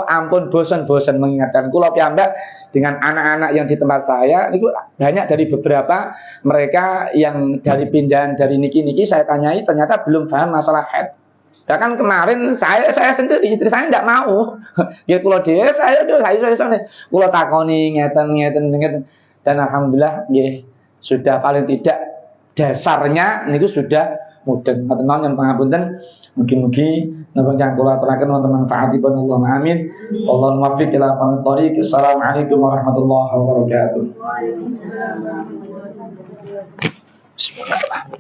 ampun bosan-bosan mengingatkan kula piyambak dengan anak-anak yang di tempat saya niku banyak dari beberapa mereka yang dari pindahan dari niki saya tanyai ternyata belum paham masalah haid. Bahkan kemarin saya sendiri istri saya tidak mau. Ya kula dhewe saya kula takoni ngeten. Dan alhamdulillah ya, sudah paling tidak dasarnya niku sudah mudeng. Teman yang pangapunten mugi-mugi napa kang kula aturaken wonten manfaatipun Allahumma amin. Allahumma muwaffiq ila aqwamit thoriq. Assalamualaikum warahmatullahi wabarakatuh. Waalaikumsalam. Bismillahirrahmanirrahim.